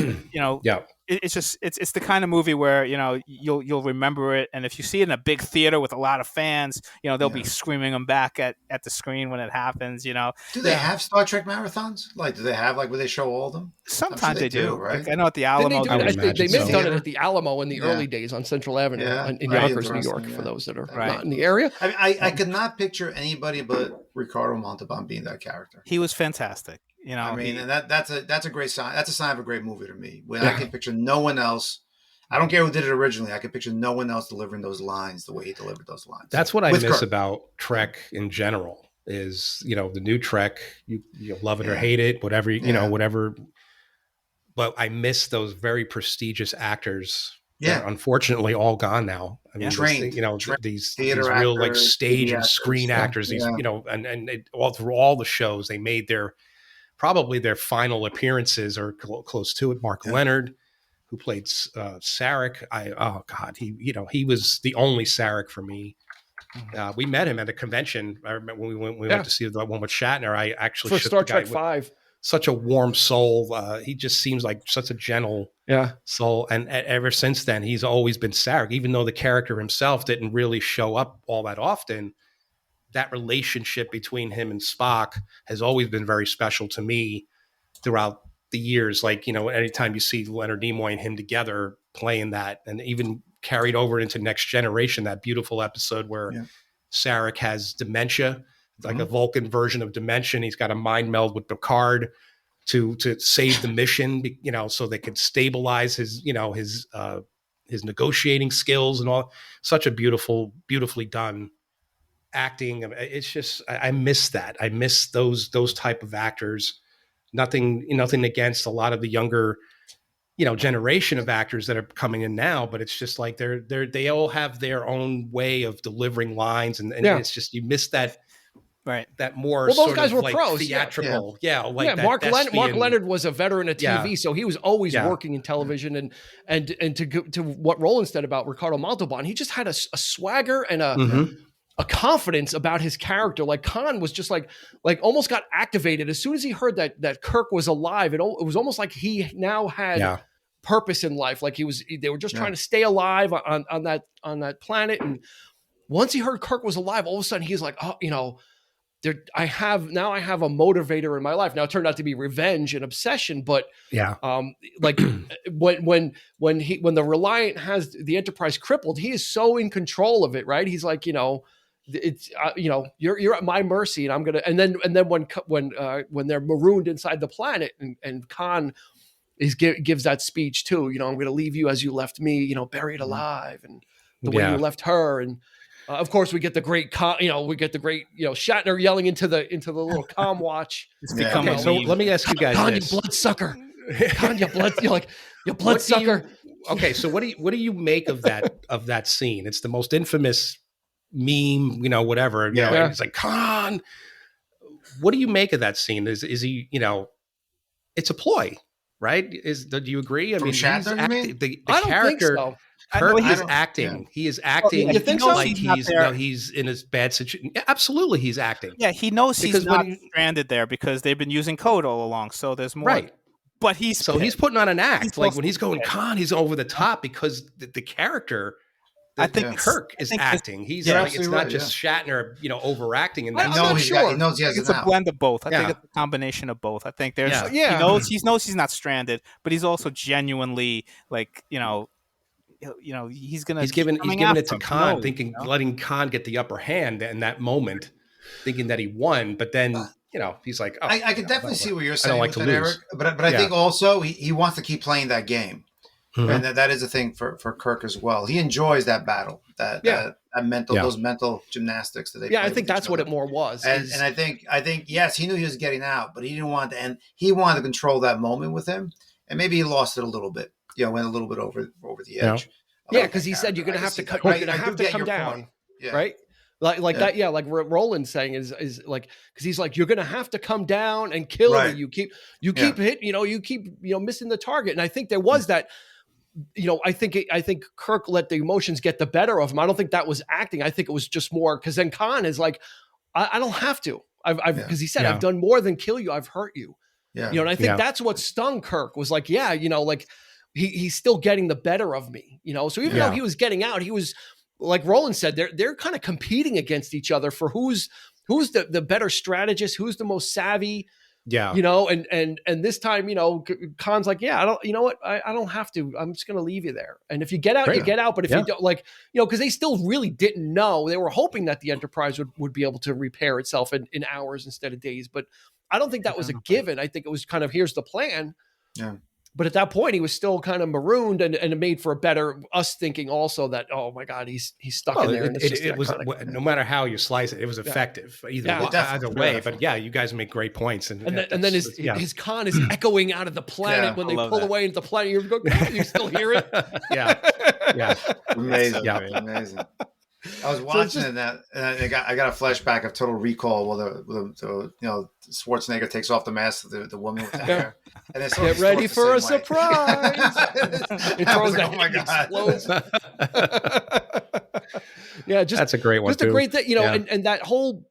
[SPEAKER 4] it's the kind of movie where you'll remember it, and if you see it in a big theater with a lot of fans, they'll be screaming them back at the screen when it happens.
[SPEAKER 2] Do they have Star Trek marathons? Like, do they have where they show all of them?
[SPEAKER 4] Sometimes they do,
[SPEAKER 2] right?
[SPEAKER 4] Like, I know at the Alamo,
[SPEAKER 1] they may have done it at the Alamo in the early days on Central Avenue in Yonkers, New York. For those that are not in the area,
[SPEAKER 2] I could not picture anybody but Ricardo Montalban being that character.
[SPEAKER 4] He was fantastic.
[SPEAKER 2] And that's a great sign. That's a sign of a great movie to me. When I can picture no one else. I don't care who did it originally. I can picture no one else delivering those lines the way he delivered those lines.
[SPEAKER 3] That's what I miss about Trek in general. Is the new Trek, you love it or hate it, whatever whatever. But I miss those very prestigious actors. Yeah, unfortunately, all gone now. I mean, these real like stage and screen actors. These all through all the shows, they made probably their final appearances or close to it. Mark Leonard, who played Sarek. He was the only Sarek for me. We met him at a convention. I remember when we went to see the one with Shatner. I actually
[SPEAKER 1] for Star Trek V.
[SPEAKER 3] Such a warm soul. He just seems like such a gentle soul. And ever since then, he's always been Sarek, even though the character himself didn't really show up all that often. That relationship between him and Spock has always been very special to me throughout the years. Like, anytime you see Leonard Nimoy and him together playing that, and even carried over into Next Generation, that beautiful episode where Sarek has dementia, like a Vulcan version of dementia. He's got a mind meld with Picard to save the mission, so they could stabilize his negotiating skills and all. Such a beautifully done acting. It's just, I miss that. I miss those type of actors. Nothing against a lot of the younger, generation of actors that are coming in now, but it's just like they all have their own way of delivering lines, and it's just, you miss that.
[SPEAKER 4] Right.
[SPEAKER 3] That more
[SPEAKER 1] those
[SPEAKER 3] sort
[SPEAKER 1] guys
[SPEAKER 3] of
[SPEAKER 1] were
[SPEAKER 3] like
[SPEAKER 1] pros.
[SPEAKER 3] Theatrical.
[SPEAKER 1] Mark Leonard was a veteran of TV, so he was always working in television. And to what Roland said about Ricardo Montalban, he just had a swagger and a confidence about his character. Like Khan was just like almost got activated as soon as he heard that Kirk was alive. It was almost like he now had purpose in life. Like they were just trying to stay alive on that planet. And once he heard Kirk was alive, all of a sudden he's like, I have a motivator in my life. Now it turned out to be revenge and obsession, but like when the Reliant has the Enterprise crippled, he is so in control of it, right? He's like, it's you're at my mercy, and I'm gonna. And then when they're marooned inside the planet, and Khan gives that speech too. I'm going to leave you as you left me, buried alive, and the way you left her, and. Of course, we get the great, Shatner yelling into the little comm watch.
[SPEAKER 4] It's become
[SPEAKER 3] so. Let me ask you guys
[SPEAKER 1] Khan,
[SPEAKER 3] this.
[SPEAKER 1] you bloodsucker. Khan, you bloodsucker.
[SPEAKER 3] Okay, so what do you make of that scene? It's the most infamous meme, whatever. It's like, Khan. What do you make of that scene? Is he, it's a ploy, right? Do you agree? I mean,
[SPEAKER 2] Shatner,
[SPEAKER 3] the
[SPEAKER 1] I don't
[SPEAKER 3] character.
[SPEAKER 1] think so.
[SPEAKER 3] Kirk is acting. He is acting.
[SPEAKER 1] You think so?
[SPEAKER 3] Like he's in a bad situation. Yeah, absolutely, he's acting.
[SPEAKER 4] Yeah, he knows he's not stranded there because they've been using code all along. So there's more.
[SPEAKER 3] Right.
[SPEAKER 4] But he's
[SPEAKER 3] putting on an act. Like when he's going Khan, he's over the top because the character. I think Kirk is acting. He's like, it's not just Shatner, overacting. And
[SPEAKER 2] he knows he has
[SPEAKER 4] it's a blend of both. I think it's a combination of both. I think there's he knows he's not stranded, but he's also genuinely like, he's giving
[SPEAKER 3] it to Khan, thinking letting Khan get the upper hand in that moment, thinking that he won, but then he's like,
[SPEAKER 2] I could definitely see what you're saying.
[SPEAKER 3] I don't like to lose,
[SPEAKER 2] Eric, but I think also he wants to keep playing that game. And that is a thing for Kirk as well. He enjoys that battle, that those mental gymnastics that they.
[SPEAKER 1] Yeah, I think that's what it more was.
[SPEAKER 2] And I think yes, he knew he was getting out, but he didn't want to end. He wanted to control that moment with him, and maybe he lost it a little bit. Went a little bit over the edge.
[SPEAKER 1] Yeah, because he said you're going to have to come. You're going to have to come down, right? Like that, like Roland's saying is like, because he's like, you're gonna have to come down and kill me. You keep hitting, you keep missing the target. And I think there was that. I think Kirk let the emotions get the better of him. I don't think that was acting. I think it was just more because then Khan is like, I don't have to. Because he said, I've done more than kill you. I've hurt you. Yeah. And I think that's what stung Kirk was like, like he's still getting the better of me. So even though he was getting out, he was like Roland said, they're kind of competing against each other for who's the better strategist, who's the most savvy. Yeah. And this time, Khan's like, I don't, I don't have to, I'm just going to leave you there. And if you get out, you get out. But if you don't because they still really didn't know, they were hoping that the Enterprise would be able to repair itself in hours instead of days. But I don't think that was a given. I think it was kind of, here's the plan. Yeah. But at that point, he was still kind of marooned, and it made for a better us thinking also that, oh my God, he's stuck in there. And
[SPEAKER 3] it was no matter how you slice it, it was effective either way. But you guys make great points, and
[SPEAKER 1] then his Khan is echoing out of the planet when they pull away into the planet. You're going, you still hear it?
[SPEAKER 2] Amazing, amazing. I was watching that, and I got a flashback of Total Recall where the Schwarzenegger takes off the mask of the woman with the hair. And
[SPEAKER 1] get ready for a surprise. It throws
[SPEAKER 2] oh my God!
[SPEAKER 3] That's a great one.
[SPEAKER 1] Just a great thing, and that whole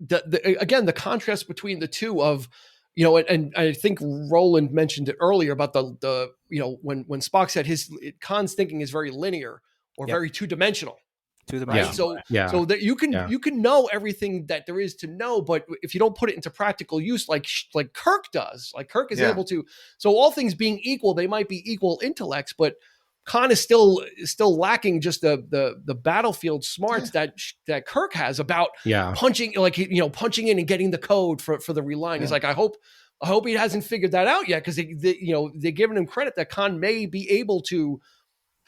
[SPEAKER 1] the contrast between the two of. And I think Roland mentioned it earlier about the when Spock said Khan's thinking is very linear or very two-dimensional. Right? So that you can know everything that there is to know, but if you don't put it into practical use, like Kirk does, like Kirk is able to. So all things being equal, they might be equal intellects, but Khan is still lacking just the battlefield smarts that Kirk has about punching, punching in and getting the code for the reline. He's like, I hope he hasn't figured that out yet, because they're giving him credit that Khan may be able to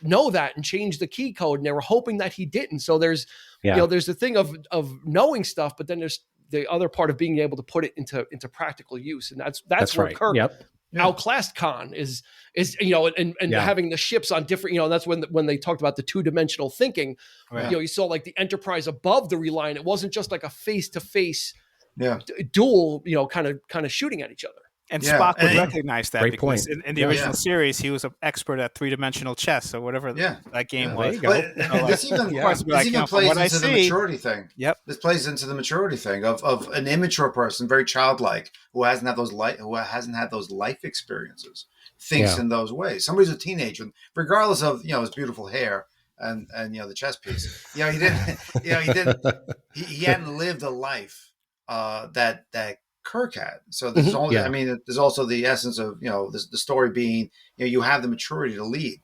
[SPEAKER 1] know that and change the key code, and they were hoping that he didn't. So there's there's the thing of knowing stuff, but then there's the other part of being able to put it into practical use, and that's where
[SPEAKER 3] right.
[SPEAKER 1] Kirk outclassed Khan is having the ships on different, that's when they talked about the two-dimensional thinking. You saw like the Enterprise above the reline. It wasn't just like a face-to-face duel, kind of shooting at each other.
[SPEAKER 4] And Spock would recognize that because in the original series, he was an expert at three-dimensional chess or whatever that game was.
[SPEAKER 2] There you go. This even plays into the maturity thing.
[SPEAKER 4] Yep.
[SPEAKER 2] This plays into the maturity thing of an immature person, very childlike, who hasn't had those life experiences, thinks in those ways. Somebody's a teenager, regardless of his beautiful hair and the chess piece. He hadn't lived a life that Kirk had. So there's only, there's also the essence of, the story being, you have the maturity to lead.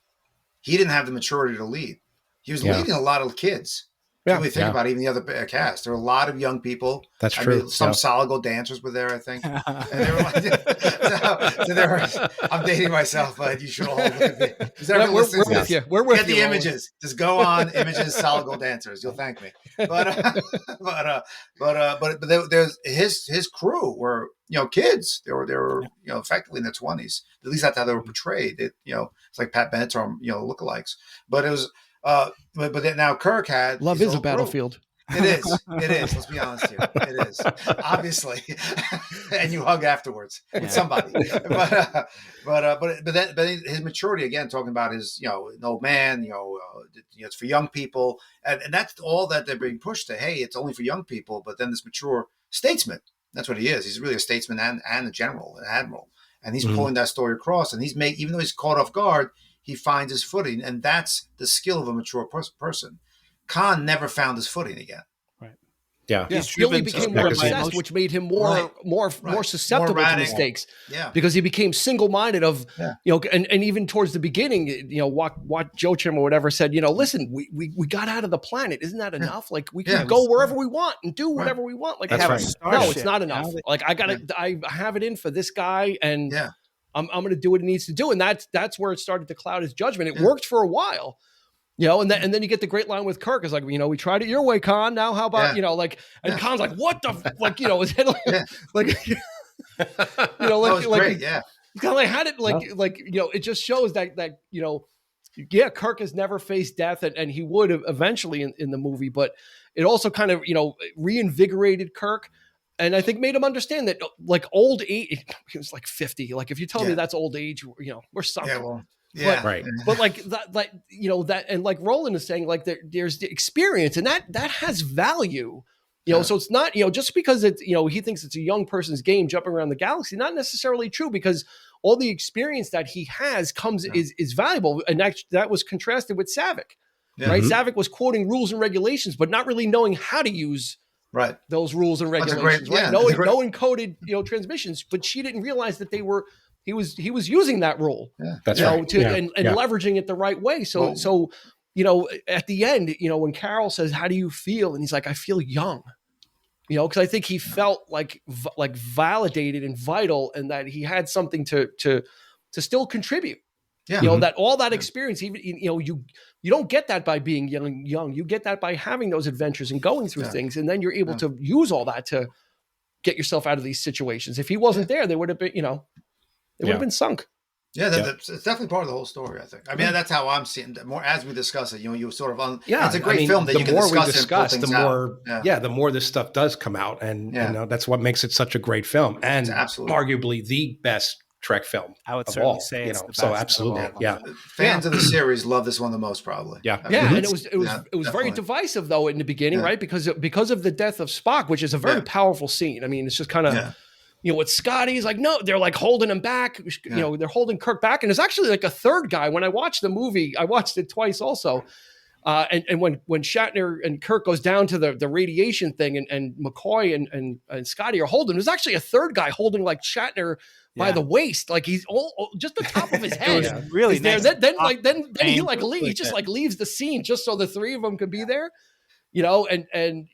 [SPEAKER 2] He didn't have the maturity to lead. He was leading a lot of kids. Yeah. Really think about even the other cast. There were a lot of young people.
[SPEAKER 3] That's true.
[SPEAKER 2] Some solid gold dancers were there, I think. And they were I'm dating myself, but you should all look at me.
[SPEAKER 1] We're with you. We're with
[SPEAKER 2] you. Get the images. Just go on images, solid gold dancers. You'll thank me. But there's his crew were kids. They were effectively in their 20s. At least that's how they were portrayed. It's like Pat Benatar, lookalikes. But it was. But then now Kirk had
[SPEAKER 1] love is a battlefield.
[SPEAKER 2] It is. Let's be honest here. It is, obviously, and you hug afterwards with somebody. But his maturity, again, talking about his an old man. It's for young people, and that's all that they're being pushed to. Hey, it's only for young people. But then this mature statesman. That's what he is. He's really a statesman and a general, an admiral. and he's pulling that story across, and even though he's caught off guard, he finds his footing, and that's the skill of a mature person. Khan never found his footing again.
[SPEAKER 3] Yeah,
[SPEAKER 1] Billy became more obsessed, which made him more susceptible to mistakes.
[SPEAKER 2] Yeah,
[SPEAKER 1] because he became single-minded of and even towards the beginning, what Joachim or whatever said, listen, we got out of the planet, isn't that enough? Like we can go wherever we want and do whatever we want. Like
[SPEAKER 3] that's right.
[SPEAKER 1] No, it's not enough. Like I have it in for this guy, and I'm going to do what he needs to do, and that's where it started to cloud his judgment. It worked for a while. And then you get the great line with Kirk is like, we tried it your way, Khan. Now how about, and Khan's like, what the, his head kind of like had it it just shows that Kirk has never faced death, and he would have eventually in the movie, but it also kind of, reinvigorated Kirk. And I think made him understand that like old age, he was like 50. Like if you tell me that's old age, we're sunk.
[SPEAKER 2] Yeah, well.
[SPEAKER 1] Yeah, right. But like that, and like Roland is saying, like there's the experience, and that has value, So it's not, just because it's, he thinks it's a young person's game jumping around the galaxy, not necessarily true, because all the experience that he has is valuable, and that was contrasted with Savick, right? Savick was quoting rules and regulations, but not really knowing how to use those rules and regulations, right? No encoded, transmissions, but she didn't realize that he was using that rule,
[SPEAKER 3] that's right,
[SPEAKER 1] and leveraging it the right way. So at the end, when Carol says, "How do you feel?" and he's like, "I feel young," because I think he felt like validated and vital, and that he had something to still contribute. That all that experience, even you don't get that by being young. You get that by having those adventures and going through things, and then you're able to use all that to get yourself out of these situations. If he wasn't there, they would have been, it would have been sunk.
[SPEAKER 2] Yeah, it's definitely part of the whole story, I think. I mean, that's how I'm seeing it. More as we discuss it, you sort of it's a great film that you can discuss.
[SPEAKER 3] The more this stuff does come out, and that's what makes it such a great film, and arguably the best Trek film.
[SPEAKER 4] I would certainly say it's the best.
[SPEAKER 3] So absolutely,
[SPEAKER 2] Fans of the series love this one the most, probably.
[SPEAKER 1] And it was very divisive though in the beginning, right? Because of the death of Spock, which is a very powerful scene. I mean, it's just kind of. With Scotty's like, no, they're like holding him back. They're holding Kirk back. And there's actually like a third guy. When I watched the movie, I watched it twice also. And when Shatner and Kirk goes down to the radiation thing and McCoy and Scotty are holding, there's actually a third guy holding like Shatner by the waist. Like he's all just the top of his head.
[SPEAKER 4] It was really nice.
[SPEAKER 1] Then he like he just like leaves the scene just so the three of them could be there. And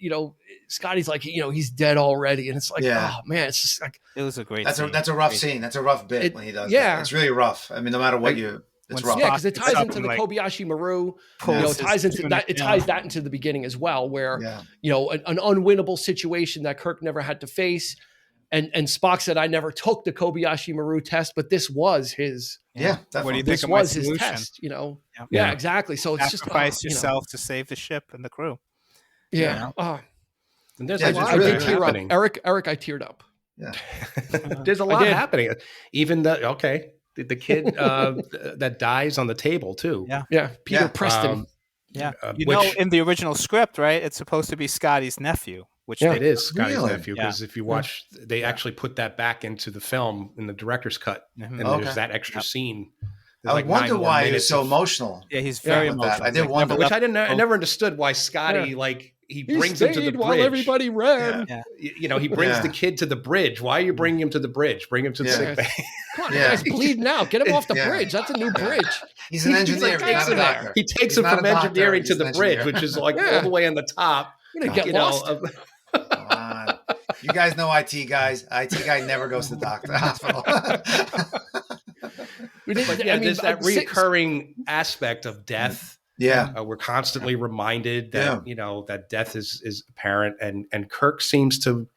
[SPEAKER 1] Scotty's like, he's dead already. And it's like, oh man, it's just like,
[SPEAKER 4] it was a great
[SPEAKER 2] scene. That's a rough scene. That's a rough bit when he does that. It's really rough. I mean, no matter what it's rough.
[SPEAKER 1] Yeah, because it ties into the Kobayashi Maru, it ties into that. It ties that into the beginning as well, where, an unwinnable situation that Kirk never had to face. And Spock said, I never took the Kobayashi Maru test, but this was his.
[SPEAKER 2] Yeah.
[SPEAKER 4] What do you
[SPEAKER 1] this
[SPEAKER 4] think
[SPEAKER 1] was
[SPEAKER 4] of my
[SPEAKER 1] his test, Yeah, exactly. So it's
[SPEAKER 4] sacrifice yourself to save the ship and the crew.
[SPEAKER 1] Yeah.
[SPEAKER 3] And there's a lot happening.
[SPEAKER 1] Eric, I teared up.
[SPEAKER 2] Yeah.
[SPEAKER 3] There's a lot happening. Even the kid that dies on the table too.
[SPEAKER 1] Yeah. Peter Preston.
[SPEAKER 4] In the original script, right? It's supposed to be Scotty's nephew, which
[SPEAKER 3] it is Scotty's nephew. Because if you watch, they actually put that back into the film in the director's cut, and there's that extra scene.
[SPEAKER 2] I wonder why he was so emotional.
[SPEAKER 4] Yeah, he's very emotional.
[SPEAKER 2] I did wonder,
[SPEAKER 3] which I never understood why Scotty he brings him to the bridge
[SPEAKER 1] while everybody ran.
[SPEAKER 3] He brings the kid to the bridge. Why are you bringing him to the bridge? Bring him to the sick bay.
[SPEAKER 1] Come on, guys, bleeding out. Get him off the bridge. That's a new bridge.
[SPEAKER 2] He's an engineer. He's not a doctor.
[SPEAKER 3] He takes him from engineering to the bridge, which is like all the way on the top.
[SPEAKER 1] You're gonna get lost.
[SPEAKER 2] Come on. You guys know IT guys. IT guy never goes to the hospital.
[SPEAKER 3] There's that recurring aspect of death. We're constantly reminded that that death is apparent, and Kirk seems to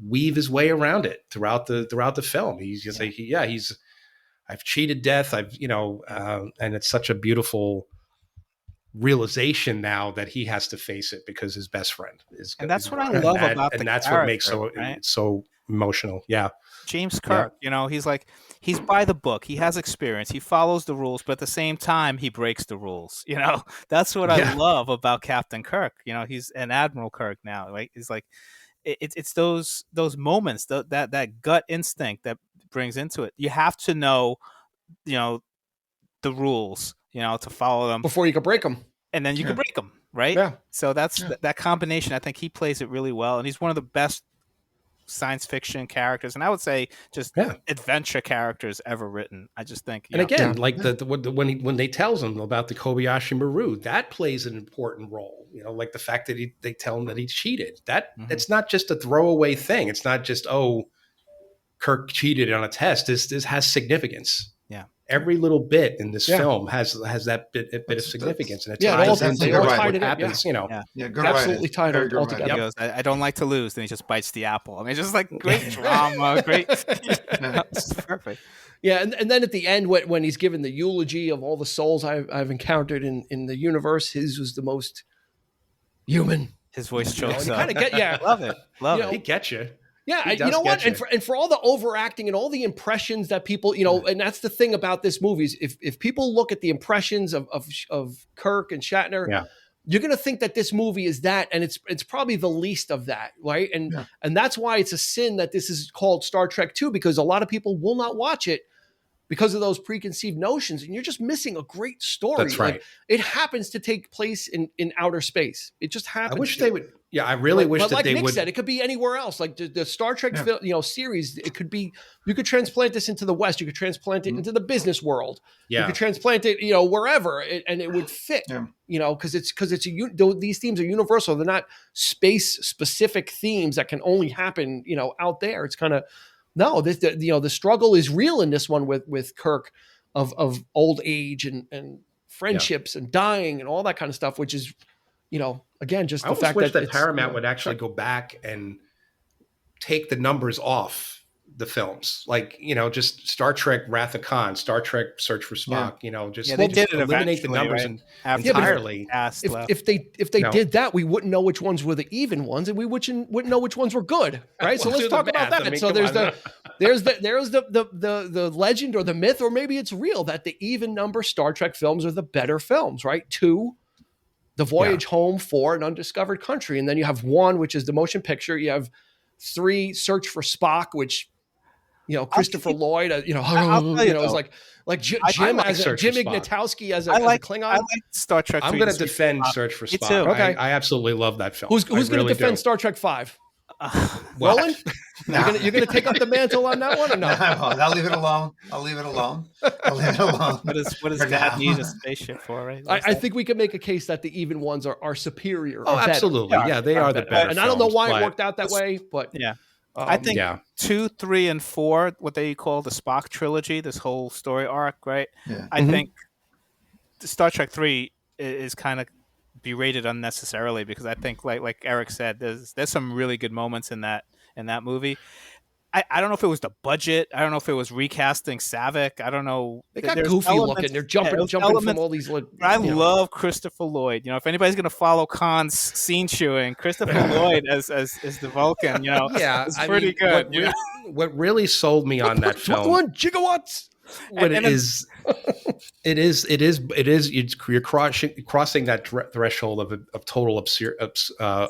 [SPEAKER 3] weave his way around it throughout the film. He's just I've cheated death. And it's such a beautiful realization now that he has to face it because his best friend is.
[SPEAKER 4] And that's what I love about
[SPEAKER 3] and that's what makes so emotional. Yeah.
[SPEAKER 4] James Kirk, he's by the book. He has experience. He follows the rules, but at the same time, he breaks the rules. That's what I love about Captain Kirk. He's an Admiral Kirk now, right? It's like, it's those moments, that gut instinct that brings into it. You have to know, the rules, to follow them
[SPEAKER 1] before you can break them,
[SPEAKER 4] and then you can break them, right?
[SPEAKER 1] Yeah.
[SPEAKER 4] So that's that combination. I think he plays it really well, and he's one of the best science fiction characters, and I would say just adventure characters ever written. I just think,
[SPEAKER 3] and again, like when they tells him about the Kobayashi Maru, that plays an important role. Like the fact that they tell him that he cheated. It's not just a throwaway thing. It's not just Kirk cheated on a test. This has significance.
[SPEAKER 4] Yeah,
[SPEAKER 3] every little bit in this film has that bit of significance, and it's all tied it happens.
[SPEAKER 1] Absolutely tied it all together.
[SPEAKER 4] He goes, I don't like to lose, then he just bites the apple. I mean, just like great drama, great. It's perfect.
[SPEAKER 1] Yeah, and then at the end, when he's given the eulogy of all the souls I've encountered in the universe, his was the most human.
[SPEAKER 4] His voice chokes up.
[SPEAKER 1] Kind of
[SPEAKER 4] love it.
[SPEAKER 3] He gets you.
[SPEAKER 1] Yeah, you know what? And for all the overacting and all the impressions that people, and that's the thing about this movie is if people look at the impressions of Kirk and Shatner, you're going to think that this movie is that, and it's probably the least of that, right? And that's why it's a sin that this is called Star Trek II, because a lot of people will not watch it because of those preconceived notions, and you're just missing a great story.
[SPEAKER 3] That's right.
[SPEAKER 1] Like, it happens to take place in outer space. It just happens.
[SPEAKER 3] I wish they would. Yeah, I really wish that they would. Like
[SPEAKER 1] Nick said, it could be anywhere else. Like the Star Trek, series. It could be. You could transplant this into the West. You could transplant it into the business world.
[SPEAKER 3] Yeah.
[SPEAKER 1] You could transplant it, wherever, and it would fit. Because these themes are universal. They're not space specific themes that can only happen, out there. It's kind of. No, the struggle is real in this one with Kirk of old age and friendships and dying and all that kind of stuff, which is, again, just the fact
[SPEAKER 3] that Paramount would actually go back and take the numbers off the films, like, just Star Trek Wrath of Khan, Star Trek Search for Spock,
[SPEAKER 4] they did it
[SPEAKER 3] eliminate the numbers entirely.
[SPEAKER 1] If they did that, we wouldn't know which ones were the even ones, and we wouldn't know which ones were good, right? So let's talk about that. So there's the legend or the myth, or maybe it's real, that the even number Star Trek films are the better films, right? 2, The Voyage Home, 4, An Undiscovered Country, and then you have 1, which is the motion picture. You have 3, Search for Spock, which Christopher Lloyd, is like Jim Ignatowski as a Klingon. I
[SPEAKER 4] like Star Trek.
[SPEAKER 3] I'm going to defend Search for Spock.
[SPEAKER 1] Okay.
[SPEAKER 3] I absolutely love that film.
[SPEAKER 1] Who's going to defend Star Trek 5? Roland? You're going to take up the mantle on that one or no?
[SPEAKER 2] I'll leave it alone.
[SPEAKER 4] What does God need a spaceship for, right?
[SPEAKER 1] I think we can make a case that the even ones are superior.
[SPEAKER 3] Oh, absolutely. Yeah, they are the better.
[SPEAKER 1] And I don't know why it worked out that way, but
[SPEAKER 4] yeah. I think 2, 3, and 4, what they call the Spock trilogy, this whole story arc, right? Yeah. I think Star Trek 3 is kind of berated unnecessarily, because I think, like Eric said, there's some really good moments in that movie. I don't know if it was the budget. I don't know if it was recasting Savick. I don't know.
[SPEAKER 1] They got goofy looking. They're jumping from all these.
[SPEAKER 4] I love Christopher Lloyd. If anybody's going to follow Khan's scene chewing, Christopher Lloyd as the Vulcan, it's pretty good.
[SPEAKER 3] What really sold me on that film?
[SPEAKER 1] 21 gigawatts.
[SPEAKER 3] You're crossing that threshold of total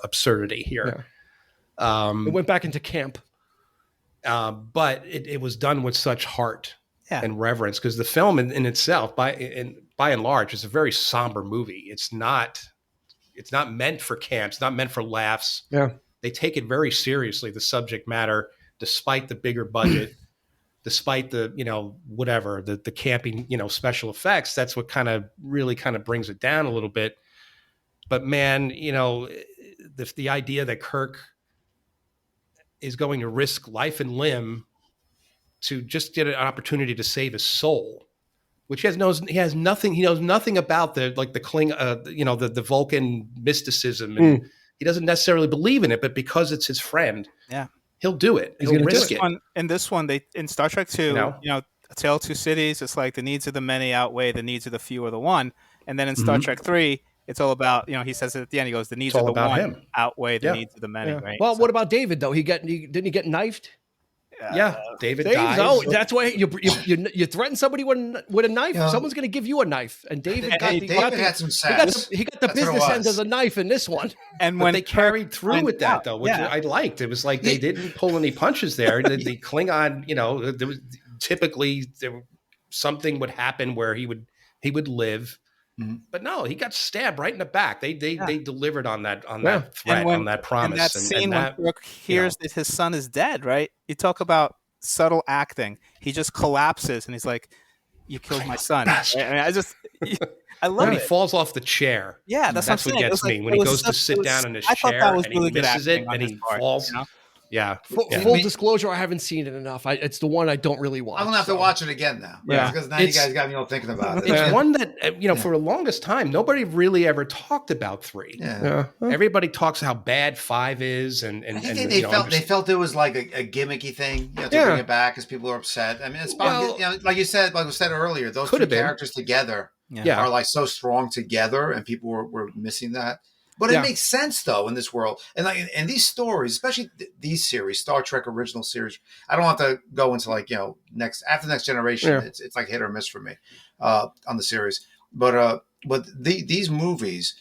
[SPEAKER 3] absurdity here.
[SPEAKER 1] Yeah. It went back into camp.
[SPEAKER 3] But it was done with such heart and reverence, because the film in itself, by and large, is a very somber movie. It's not meant for camp. It's not meant for laughs.
[SPEAKER 1] Yeah,
[SPEAKER 3] they take it very seriously, the subject matter, despite the bigger budget, despite the whatever the camping special effects. That's what really brings it down a little bit. But man, the idea that Kirk is going to risk life and limb to just get an opportunity to save his soul, which he knows nothing about the the Vulcan mysticism, and he doesn't necessarily believe in it, but because it's his friend, he'll do it. He'll risk it.
[SPEAKER 4] In this one, in Star Trek 2, A Tale of Two Cities, it's like the needs of the many outweigh the needs of the few or the one, and then in Star Trek 3, it's all about, he says it at the end, he goes, the needs of the one outweigh the needs of the many, right?
[SPEAKER 1] Well, what about David, though? Didn't he get knifed?
[SPEAKER 3] David
[SPEAKER 1] Dave's
[SPEAKER 3] dies.
[SPEAKER 1] out. That's why you threaten somebody with a knife. Someone's going to give you a knife. And David
[SPEAKER 2] had some sex.
[SPEAKER 1] He got the business end of the knife in this one.
[SPEAKER 3] And when they carried through with that, though, which I liked, it was like they didn't pull any punches there. The Klingon, there was typically something would happen where he would live. Mm-hmm. But no, he got stabbed right in the back. They delivered on that threat, on that promise.
[SPEAKER 4] And that scene when Kirk hears that his son is dead, right? You talk about subtle acting. He just collapses and he's like, "You killed my son." I love it.
[SPEAKER 3] He falls off the chair.
[SPEAKER 4] Yeah, that's what gets
[SPEAKER 3] me. When he goes to sit down in his chair and he misses it and he falls. Yeah.
[SPEAKER 1] Full disclosure, I haven't seen it enough. It's the one I don't really watch.
[SPEAKER 2] I'm going to have to watch it again now. Yeah. Because now you guys got me all thinking about it.
[SPEAKER 3] It's one that, for the longest time, nobody really ever talked about 3. Yeah. Everybody talks how bad 5 is. And I think
[SPEAKER 2] they felt it was like a gimmicky thing to bring it back because people are upset. I mean, it's like you said, like we said earlier, those 2 characters together are like so strong together and people were missing that. But it makes sense though in this world, and these stories, especially these series, Star Trek original series. I don't want to go into after Next Generation. Yeah. It's like hit or miss for me on the series. But these movies,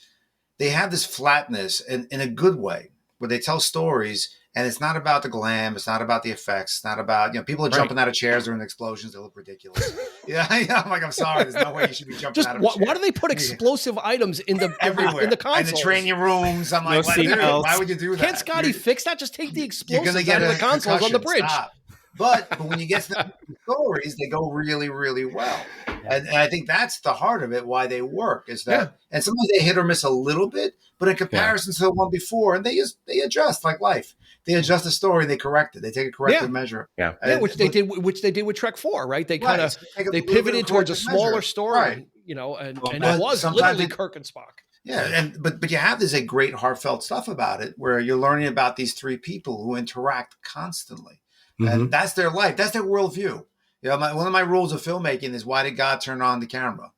[SPEAKER 2] they have this flatness in a good way where they tell stories. And it's not about the glam. It's not about the effects. It's not about, people are jumping out of chairs during explosions. They look ridiculous. I'm like, I'm sorry. There's no way you should be jumping out of a chair.
[SPEAKER 1] Why do they put explosive items in the
[SPEAKER 2] everywhere
[SPEAKER 1] in the consoles?
[SPEAKER 2] And the training rooms. I'm like, why would you do that?
[SPEAKER 1] Can't Scotty fix that? Just take the explosives out of the consoles on the bridge.
[SPEAKER 2] Stop. But when you get to the stories, they go really, really well. And I think that's the heart of it, why they work, is that, and sometimes they hit or miss a little bit, but in comparison to the one before, and they adjust like life. They adjust the story, they correct it. They take a corrective measure.
[SPEAKER 1] Yeah, which they did with Trek 4, right? They kind of they pivoted towards a smaller story, and it was literally Kirk and Spock.
[SPEAKER 2] Yeah, but you have this great heartfelt stuff about it, where you're learning about these 3 people who interact constantly. And that's their life. That's their worldview. One of my rules of filmmaking is, why did God turn on the camera?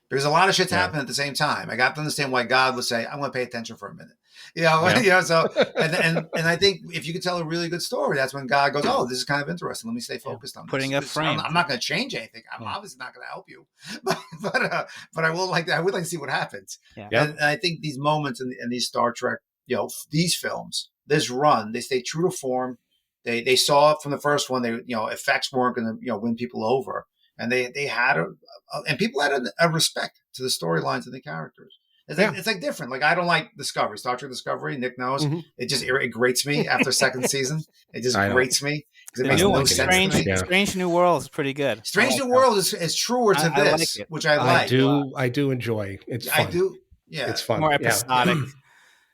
[SPEAKER 2] Because a lot of shit's happening at the same time. I got to understand why God would say, I'm going to pay attention for a minute. So, and I think if you could tell a really good story, that's when God goes, oh, this is kind of interesting. Let me stay focused on this.
[SPEAKER 4] Putting a frame.
[SPEAKER 2] I'm not going to change anything. I'm obviously not going to help you, but I would like to see what happens. Yeah. And I think these moments in these Star Trek, these films, this run, they stay true to form. They saw it from the first one. They effects weren't going to win people over, and they had and people had a respect to the storylines and the characters. It's like different. Like, I don't like Discovery, Star Trek Discovery. Nick knows it grates me after second season. It just grates me because it makes no sense to me.
[SPEAKER 4] Strange New World is pretty good.
[SPEAKER 2] Strange New World is truer to this, which I like.
[SPEAKER 3] I do enjoy. It's fun.
[SPEAKER 2] I do. Yeah,
[SPEAKER 3] it's fun.
[SPEAKER 4] More episodic.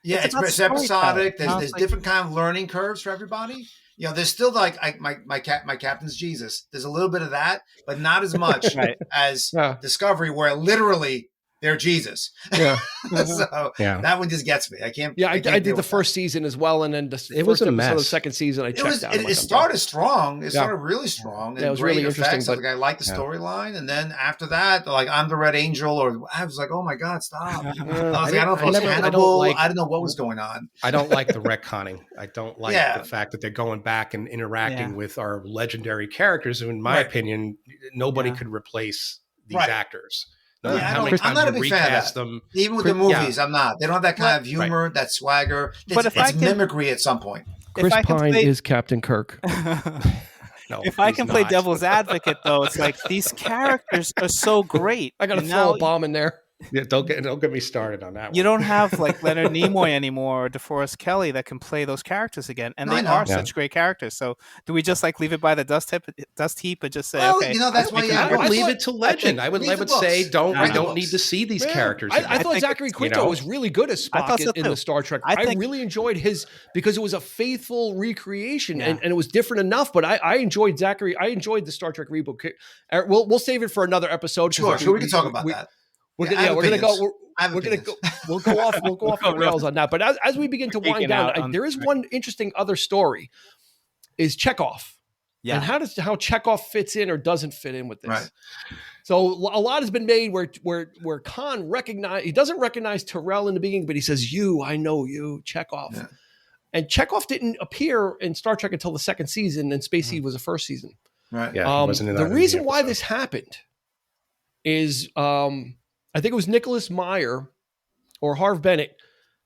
[SPEAKER 2] Yeah, it's episodic. There's different kind of learning curves for everybody. There's still my captain's Jesus. There's a little bit of that, but not as much as Discovery, where literally they're Jesus. Yeah. So that one just gets me. I can't.
[SPEAKER 1] Yeah, I did the first season as well, and then it was a mess. The second season, I checked out.
[SPEAKER 2] It started strong. It started really strong. And
[SPEAKER 1] it was really interesting.
[SPEAKER 2] But I liked the storyline, and then after that, like I'm the Red Angel, or I was like, oh my God, stop! I was like, I don't know if it was Hannibal. I don't know what was going on.
[SPEAKER 3] I don't like the retconning. I don't like the fact that they're going back and interacting with our legendary characters. Who, in my opinion, nobody could replace these actors.
[SPEAKER 2] I'm not a big fan of that. Even with the movies, I'm not. They don't have that kind of humor, that swagger. It's mimicry at some point.
[SPEAKER 1] Chris Pine is Captain Kirk.
[SPEAKER 4] No, if I can play devil's advocate, though, it's like these characters are so great.
[SPEAKER 1] I got to throw a bomb in there.
[SPEAKER 3] Yeah, don't get me started on that one.
[SPEAKER 4] You don't have like Leonard Nimoy anymore or DeForest Kelley that can play those characters again, and they are such great characters. So do we just like leave it by the dust heap and just say, okay?
[SPEAKER 2] That's why
[SPEAKER 3] I would leave it to legend. I would say we don't need to see these characters.
[SPEAKER 1] I thought Zachary Quinto was really good as Spock in the Star Trek. I really enjoyed his, because it was a faithful recreation and it was different enough. But I enjoyed Zachary. I enjoyed the Star Trek reboot. We'll save it for another episode.
[SPEAKER 2] Sure, we can talk about that.
[SPEAKER 1] We'll go off the rails on that. But as we begin to wind down, there is one interesting other story, is Chekhov. Yeah. And how Chekhov fits in or doesn't fit in with this.
[SPEAKER 2] Right.
[SPEAKER 1] So a lot has been made where Khan doesn't recognize Terrell in the beginning, but he says, I know you, Chekhov. Yeah. And Chekhov didn't appear in Star Trek until the second season, and Space Seed was the first season.
[SPEAKER 2] Right.
[SPEAKER 3] Yeah. He wasn't in
[SPEAKER 1] the
[SPEAKER 3] that
[SPEAKER 1] reason
[SPEAKER 3] in
[SPEAKER 1] why this happened is I think it was Nicholas Meyer or Harv Bennett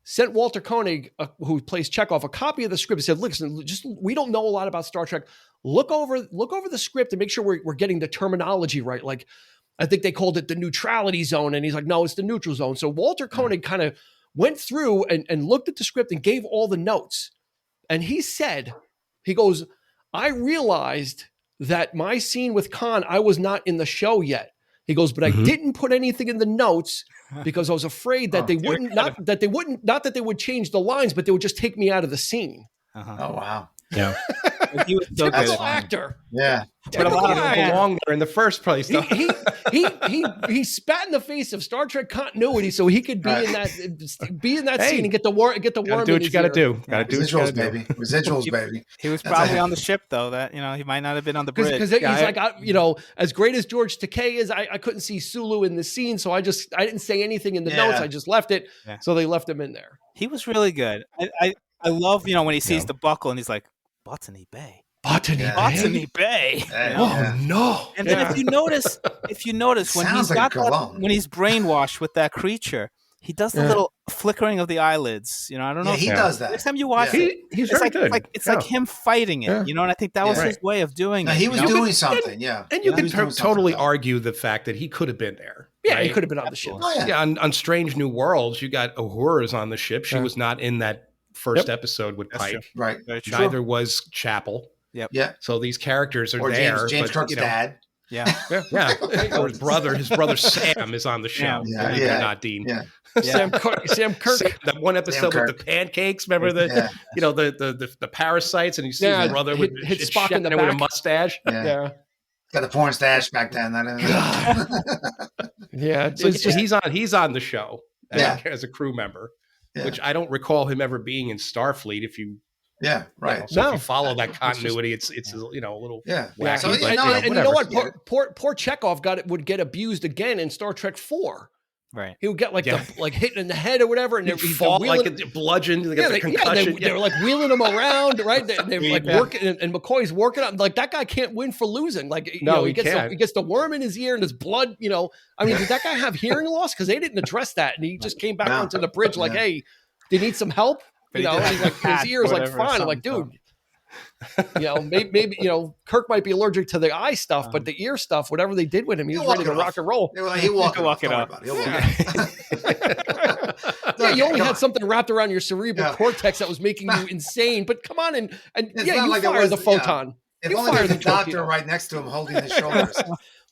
[SPEAKER 1] sent Walter Koenig, who plays Chekhov, a copy of the script and said, listen, we don't know a lot about Star Trek. Look over the script and make sure we're getting the terminology right. Like, I think they called it the neutrality zone. And he's like, no, it's the neutral zone. So Walter Koenig kind of went through and looked at the script and gave all the notes. And he goes, I realized that my scene with Khan, I was not in the show yet. He goes, but I didn't put anything in the notes because I was afraid that they would change the lines, but they would just take me out of the scene.
[SPEAKER 2] Oh, wow.
[SPEAKER 3] Yeah.
[SPEAKER 4] He was so good.
[SPEAKER 1] Actor.
[SPEAKER 2] Yeah.
[SPEAKER 3] But a lot of people belong there in the first place.
[SPEAKER 1] He spat in the face of Star Trek continuity so he could be in that scene and get the worm.
[SPEAKER 3] Do what you got to do.
[SPEAKER 2] Got to do residuals, baby. Residuals, baby.
[SPEAKER 4] He was probably on the ship though. That he might not have been on the bridge.
[SPEAKER 1] Because he's like, as great as George Takei is, I couldn't see Sulu in the scene, so I didn't say anything in the notes. I just left it. Yeah. So they left him in there.
[SPEAKER 4] He was really good. I love when he sees the buckle and he's like, Botany Bay. Botany Bay.
[SPEAKER 1] Oh no!
[SPEAKER 4] And then if you notice when he's when he's brainwashed with that creature, he does the little flickering of the eyelids. I don't know.
[SPEAKER 2] Yeah, he does that.
[SPEAKER 4] Next time you watch it,
[SPEAKER 3] he's very good.
[SPEAKER 4] It's like him fighting it. And I think that was his way of doing it.
[SPEAKER 2] He was doing something.
[SPEAKER 3] And you can totally argue the fact that he could have been there.
[SPEAKER 1] Yeah, he could have been on the ship.
[SPEAKER 2] Oh,
[SPEAKER 3] yeah. On Strange New Worlds, you got Uhura's on the ship. She was not in that first episode with Pike.
[SPEAKER 2] Right.
[SPEAKER 3] Neither was Chapel.
[SPEAKER 4] Yep.
[SPEAKER 2] Yeah.
[SPEAKER 3] So these characters are
[SPEAKER 2] or
[SPEAKER 3] there.
[SPEAKER 2] James Kirk's dad.
[SPEAKER 4] Yeah.
[SPEAKER 3] Or his brother Sam is on the show.
[SPEAKER 2] Yeah.
[SPEAKER 3] Not Dean.
[SPEAKER 2] Yeah.
[SPEAKER 1] Sam Kirk.
[SPEAKER 3] That one episode with the pancakes. Remember the parasites, and you see his brother with
[SPEAKER 1] Spock in the back
[SPEAKER 3] with a mustache.
[SPEAKER 1] Yeah.
[SPEAKER 2] Got the porn stash back then.
[SPEAKER 3] So he's on the show as a crew member, which I don't recall him ever being in Starfleet. If you
[SPEAKER 2] right.
[SPEAKER 3] So if you follow that continuity, it's a little wacky.
[SPEAKER 2] So,
[SPEAKER 1] and you know what? Poor Chekhov would get abused again in Star Trek 4.
[SPEAKER 4] Right.
[SPEAKER 1] He would get hit in the head or whatever, and
[SPEAKER 3] he'd fall like a bludgeon. Concussion.
[SPEAKER 1] They were like wheeling him around, right? They're like working, and McCoy's working on like that guy can't win for losing. Like he gets the worm in his ear and his blood. I mean, did that guy have hearing loss? Because they didn't address that, and he just came back onto the bridge like, "Hey, do you need some help?" And he's like, his ear is like fine. I'm like, dude. Maybe Kirk might be allergic to the eye stuff, but the ear stuff, whatever they did with him, he was ready to rock and roll.
[SPEAKER 2] He'll walk it up.
[SPEAKER 1] You only had something wrapped around your cerebral cortex that was making you insane. But come on, and you fire the photon.
[SPEAKER 2] If only there's a doctor right next to him holding his shoulders.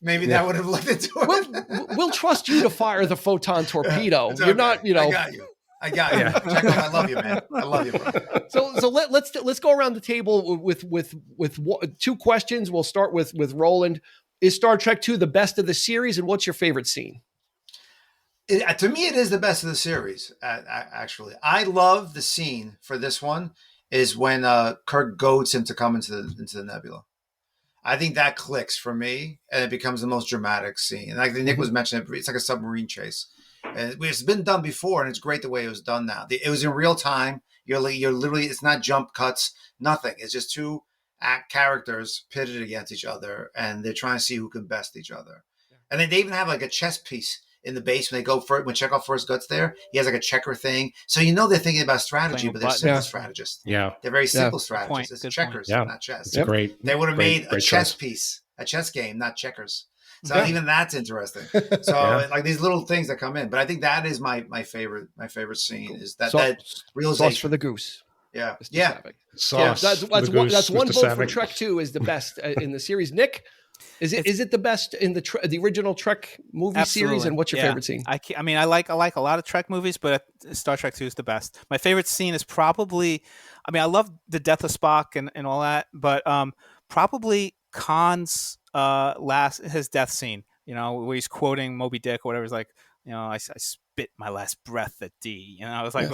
[SPEAKER 2] Maybe that would have looked into it.
[SPEAKER 1] We'll trust you to fire the photon torpedo. You're not,
[SPEAKER 2] I got you. Chekhov, I love you, man. I love you, bro.
[SPEAKER 1] So let's go around the table with two questions. We'll start with Roland. Is Star Trek II the best of the series, and what's your favorite scene?
[SPEAKER 2] To me, it is the best of the series. Actually, I love the scene for this one is when Kirk goads him to come into the nebula. I think that clicks for me, and it becomes the most dramatic scene. And like Nick was mentioning, it's like a submarine chase. And it's been done before, and it's great the way it was done now. It was in real time. You're literally, it's not jump cuts, nothing. It's just two characters pitted against each other, and they're trying to see who can best each other. Yeah. And then they even have like a chess piece in the base when they go for it. When Chekhov first gets there, he has like a checker thing. So they're thinking about strategy, but they're simple strategists.
[SPEAKER 3] Yeah,
[SPEAKER 2] they're very simple strategists. It's checkers, not chess.
[SPEAKER 3] It's great.
[SPEAKER 2] They would have made a chess piece, a chess game, not checkers. So even that's interesting. So like these little things that come in, but I think that is my favorite scene is that realization.
[SPEAKER 1] Sauce for the goose.
[SPEAKER 2] Yeah.
[SPEAKER 3] Sauce.
[SPEAKER 1] That's one vote for Trek 2 is the best in the series. Nick, is it the best in the original Trek movie series? And what's your favorite scene?
[SPEAKER 4] I like a lot of Trek movies, but Star Trek 2 is the best. My favorite scene is probably, I love the death of Spock and all that, but probably Khan's his death scene, where he's quoting Moby Dick or whatever. He's like, I spit my last breath at D. I was like,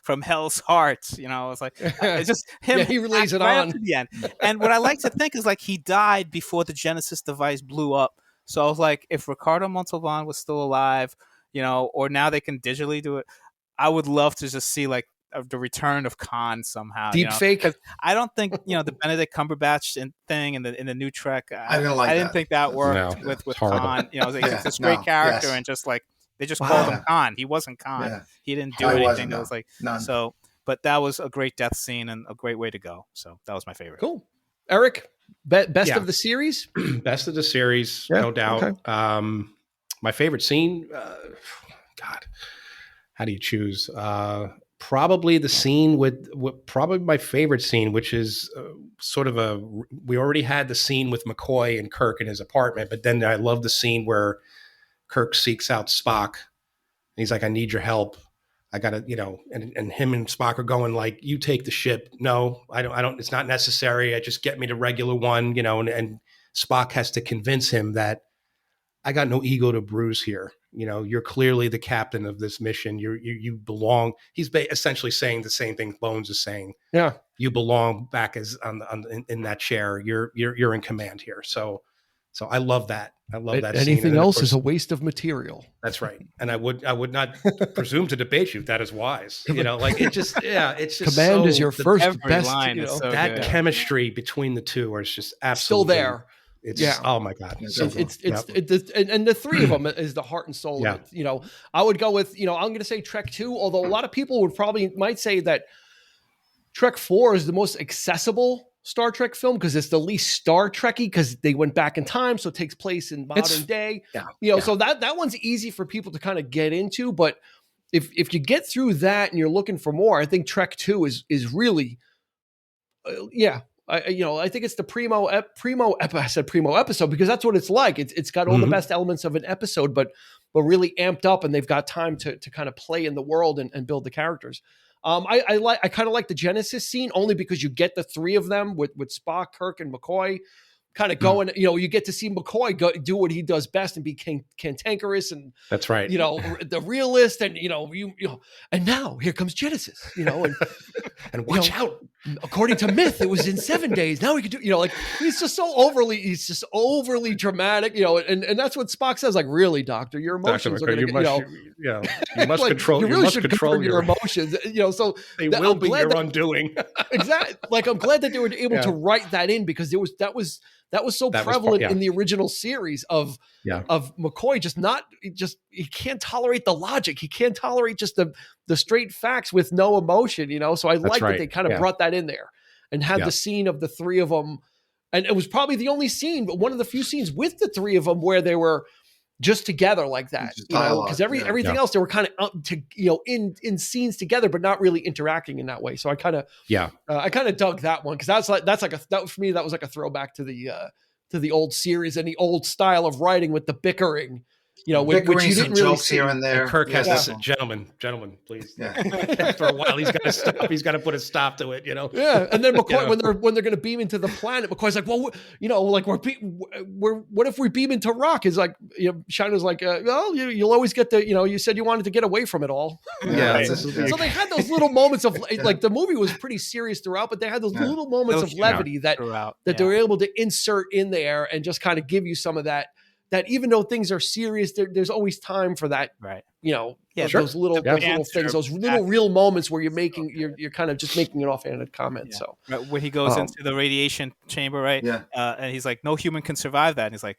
[SPEAKER 4] from hell's heart. I was like, it's just him.
[SPEAKER 1] He relays it
[SPEAKER 4] right
[SPEAKER 1] on
[SPEAKER 4] up to the end. And what I like to think is like he died before the Genesis device blew up. So I was like, if Ricardo Montalban was still alive, or now they can digitally do it, I would love to just see like the return of Khan somehow.
[SPEAKER 1] Deep fake.
[SPEAKER 4] I don't think the Benedict Cumberbatch thing in the new Trek.
[SPEAKER 2] I didn't
[SPEAKER 4] think that worked with Khan. It's this great character, and just like they just called him Khan. He wasn't Khan. Yeah. He didn't do anything. It was like none. So, but that was a great death scene and a great way to go. So that was my favorite.
[SPEAKER 1] Cool, Eric. Best of the series.
[SPEAKER 3] Best of the series, no doubt. Okay. My favorite scene. God, how do you choose? Probably the scene with probably my favorite scene, which is sort of we already had the scene with McCoy and Kirk in his apartment, but then I love the scene where Kirk seeks out Spock. And he's like, I need your help. I gotta, and him and Spock are going like, you take the ship. No, I don't, it's not necessary. I just get me the regular one, and Spock has to convince him that I got no ego to bruise here. You're clearly the captain of this mission. You belong. He's essentially saying the same thing Bones is saying.
[SPEAKER 1] Yeah,
[SPEAKER 3] you belong back as in that chair. You're in command here. So I love that. I love that.
[SPEAKER 1] Anything else is a waste of material.
[SPEAKER 3] That's right. And I would not presume to debate you if that is wise. It's just
[SPEAKER 1] command is your first best.
[SPEAKER 4] Line
[SPEAKER 3] that good. Chemistry between the two is just absolutely
[SPEAKER 1] still there.
[SPEAKER 3] It's oh my God.
[SPEAKER 1] And the three of them is the heart and soul of it. I would go with, I'm going to say Trek 2, although a lot of people might say that Trek 4 is the most accessible Star Trek film because it's the least Star Trekky because they went back in time, so it takes place in modern day. So that one's easy for people to kind of get into, but if you get through that and you're looking for more, I think Trek 2 is really I think it's the primo episode because that's what it's like. It's got all the best elements of an episode, but really amped up, and they've got time to kind of play in the world and build the characters. I kind of like the Genesis scene only because you get the three of them with Spock, Kirk, and McCoy kind of going, you get to see McCoy do what he does best and be cantankerous and
[SPEAKER 3] that's right.
[SPEAKER 1] The realist and, and now here comes Genesis,
[SPEAKER 3] and watch out.
[SPEAKER 1] According to myth, it was in 7 days. Now we can do, he's just overly dramatic, and that's what Spock says. Like, really, Doctor, your emotions are going to,
[SPEAKER 3] you must control,
[SPEAKER 1] you must control your emotions, so
[SPEAKER 3] they will be your undoing.
[SPEAKER 1] Exactly. Like, I'm glad that they were able to write that in because that was so prevalent in the original series of McCoy he can't tolerate the logic. He can't tolerate just the straight facts with no emotion, So I like that they kind of brought that in there and had the scene of the three of them. And it was probably the only scene, but one of the few scenes with the three of them where they were just together like that, because everything else they were kind of in scenes together, but not really interacting in that way. So I kind of dug that one because for me that was like a throwback to the old series and the old style of writing with the bickering. Which you didn't really see
[SPEAKER 2] here and there.
[SPEAKER 3] And Kirk has this, gentlemen, please. Yeah. For a while, he's got to stop. He's got to put a stop to it.
[SPEAKER 1] Yeah, and then McCoy, when they're going to beam into the planet, McCoy's like, well, what if we beam into rock? Is like, Shina's like, well, you'll always get you said you wanted to get away from it all.
[SPEAKER 3] Yeah.
[SPEAKER 1] So they had those little moments of like the movie was pretty serious throughout, but they had those little moments of levity that they were able to insert in there and just kind of give you some of that even though things are serious, there's always time for that,
[SPEAKER 4] right?
[SPEAKER 1] Those little things, those little real moments where you're kind of just making an offhanded comment. So
[SPEAKER 4] when he goes into the radiation chamber, right? Yeah. And he's like, no human can survive that. And he's like,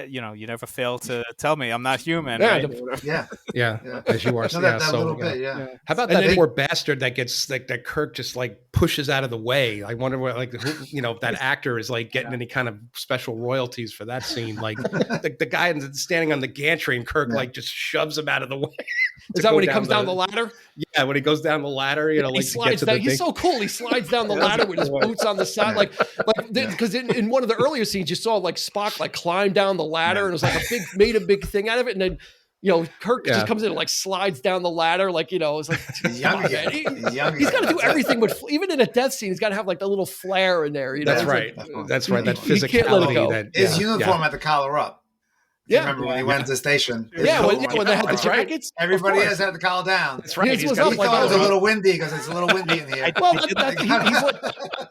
[SPEAKER 4] you never fail to tell me I'm not human.
[SPEAKER 2] Yeah,
[SPEAKER 4] right?
[SPEAKER 3] Yeah, as you are. How about that poor bastard that gets that Kirk just like pushes out of the way? I wonder what if that actor is like getting any kind of special royalties for that scene. Like the guy standing on the gantry and Kirk like just shoves him out of the way.
[SPEAKER 1] Is that when he comes down the ladder?
[SPEAKER 3] Yeah, when he goes down the ladder,
[SPEAKER 1] he slides down. He's so cool. He slides down the ladder with his boots on the side, because in one of the earlier scenes you saw like Spock like climb down the ladder and it was like made a big thing out of it, and then Kirk just comes in and like slides down the ladder, it's like he's got to do everything, but even in a death scene, he's got to have like the little flare in there.
[SPEAKER 3] That's right. That's right. That physicality.
[SPEAKER 2] His uniform had the collar up. Yeah. Remember when he went to the station?
[SPEAKER 1] Yeah, when they had the jackets.
[SPEAKER 2] Everybody has had to call down.
[SPEAKER 3] That's right.
[SPEAKER 2] He thought it was a little windy because it's a little windy in here.
[SPEAKER 1] Well,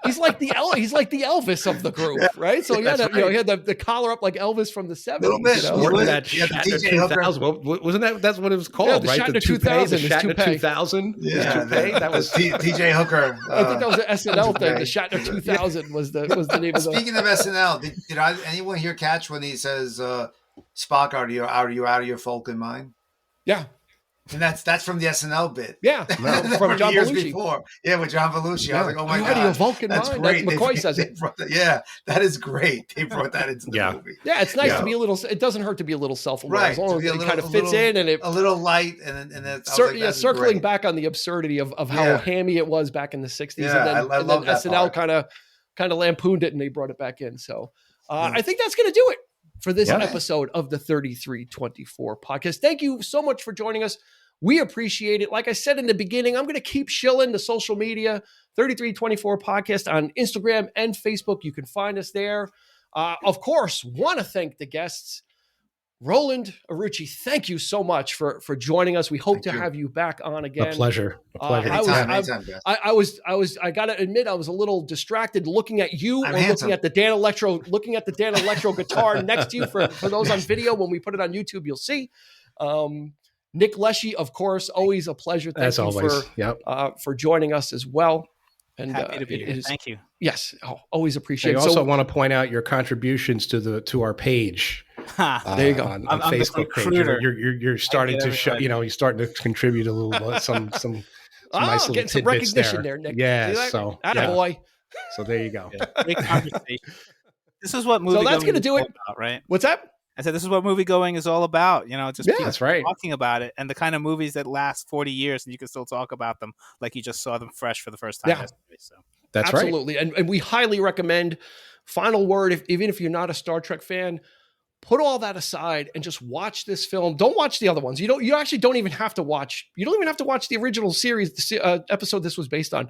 [SPEAKER 1] he's like the Elvis of the group, right? So he had the collar up like Elvis from the 70s.
[SPEAKER 3] That Shatner 2000. Wasn't that? That's what it was called, right?
[SPEAKER 1] The Shatner 2000.
[SPEAKER 3] The Shatner 2000.
[SPEAKER 2] Yeah, that was TJ Hooker.
[SPEAKER 1] I think that was an SNL thing. The Shatner 2000 was the name of the.
[SPEAKER 2] Speaking of SNL, did anyone here catch when he says, Spock, are you out of your Falcon mind?
[SPEAKER 1] Yeah.
[SPEAKER 2] And that's from the SNL bit.
[SPEAKER 1] Yeah.
[SPEAKER 2] From John years Belushi. Before. Yeah, with John Belushi. Yeah. I was like, oh my God.
[SPEAKER 1] Out of your Vulcan
[SPEAKER 2] that's
[SPEAKER 1] mind.
[SPEAKER 2] Great.
[SPEAKER 1] McCoy says it.
[SPEAKER 2] That is great. They brought that into the movie.
[SPEAKER 1] Yeah, it's nice to be a little, it doesn't hurt to be a little self-aware.
[SPEAKER 2] Right.
[SPEAKER 1] As long as it kind of fits in and
[SPEAKER 2] a little light. And
[SPEAKER 1] circling back on the absurdity of how hammy it was back in the 60s.
[SPEAKER 2] Yeah,
[SPEAKER 1] and then SNL kind of lampooned it and they brought it back in. So I think that's going to do it for this episode of the 3324 podcast. Thank you so much for joining us. We appreciate it. Like I said in the beginning, I'm going to keep shilling the social media, 3324 podcast on Instagram and Facebook. You can find us there. Of course, want to thank the guests. Roland, Uruci, thank you so much for joining us. We hope to have you back on again.
[SPEAKER 3] A pleasure.
[SPEAKER 2] Anytime,
[SPEAKER 1] I got to admit, I was a little distracted looking at you looking at the Dan Electro guitar next to you. For those on video, when we put it on YouTube, you'll see. Nick Leshi, of course, always a pleasure. Thank you for joining us as well. And
[SPEAKER 4] happy to be here. Thank you.
[SPEAKER 1] Yes, always appreciate it.
[SPEAKER 3] I also want to point out your contributions to our page.
[SPEAKER 1] There you go.
[SPEAKER 3] On Facebook page. You're starting to show. You're starting to contribute a little some nice little
[SPEAKER 1] some recognition there, Nick.
[SPEAKER 3] Yeah. So
[SPEAKER 1] attaboy.
[SPEAKER 3] So there you go.
[SPEAKER 4] Great conversation. This is what movie.
[SPEAKER 1] So that's going to do it,
[SPEAKER 4] about, right?
[SPEAKER 1] What's that?
[SPEAKER 4] I said, this is what movie going is all about.
[SPEAKER 3] That's right.
[SPEAKER 4] Talking about it and the kind of movies that last 40 years and you can still talk about them like you just saw them fresh for the first time yesterday. So
[SPEAKER 3] that's
[SPEAKER 1] absolutely.
[SPEAKER 3] Right.
[SPEAKER 1] And we highly recommend, final word, even if you're not a Star Trek fan, put all that aside and just watch this film. Don't watch the other ones. You actually don't even have to watch. You don't even have to watch the original series, the episode this was based on.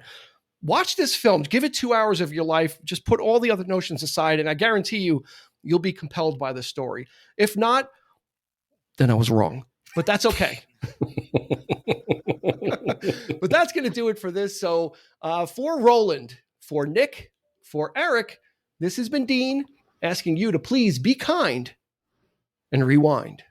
[SPEAKER 1] Watch this film. Give it 2 hours of your life. Just put all the other notions aside. And I guarantee you'll be compelled by the story. If not, then I was wrong. But that's okay. But that's going to do it for this. So for Roland, for Nick, for Eric, this has been Dean asking you to please be kind and rewind.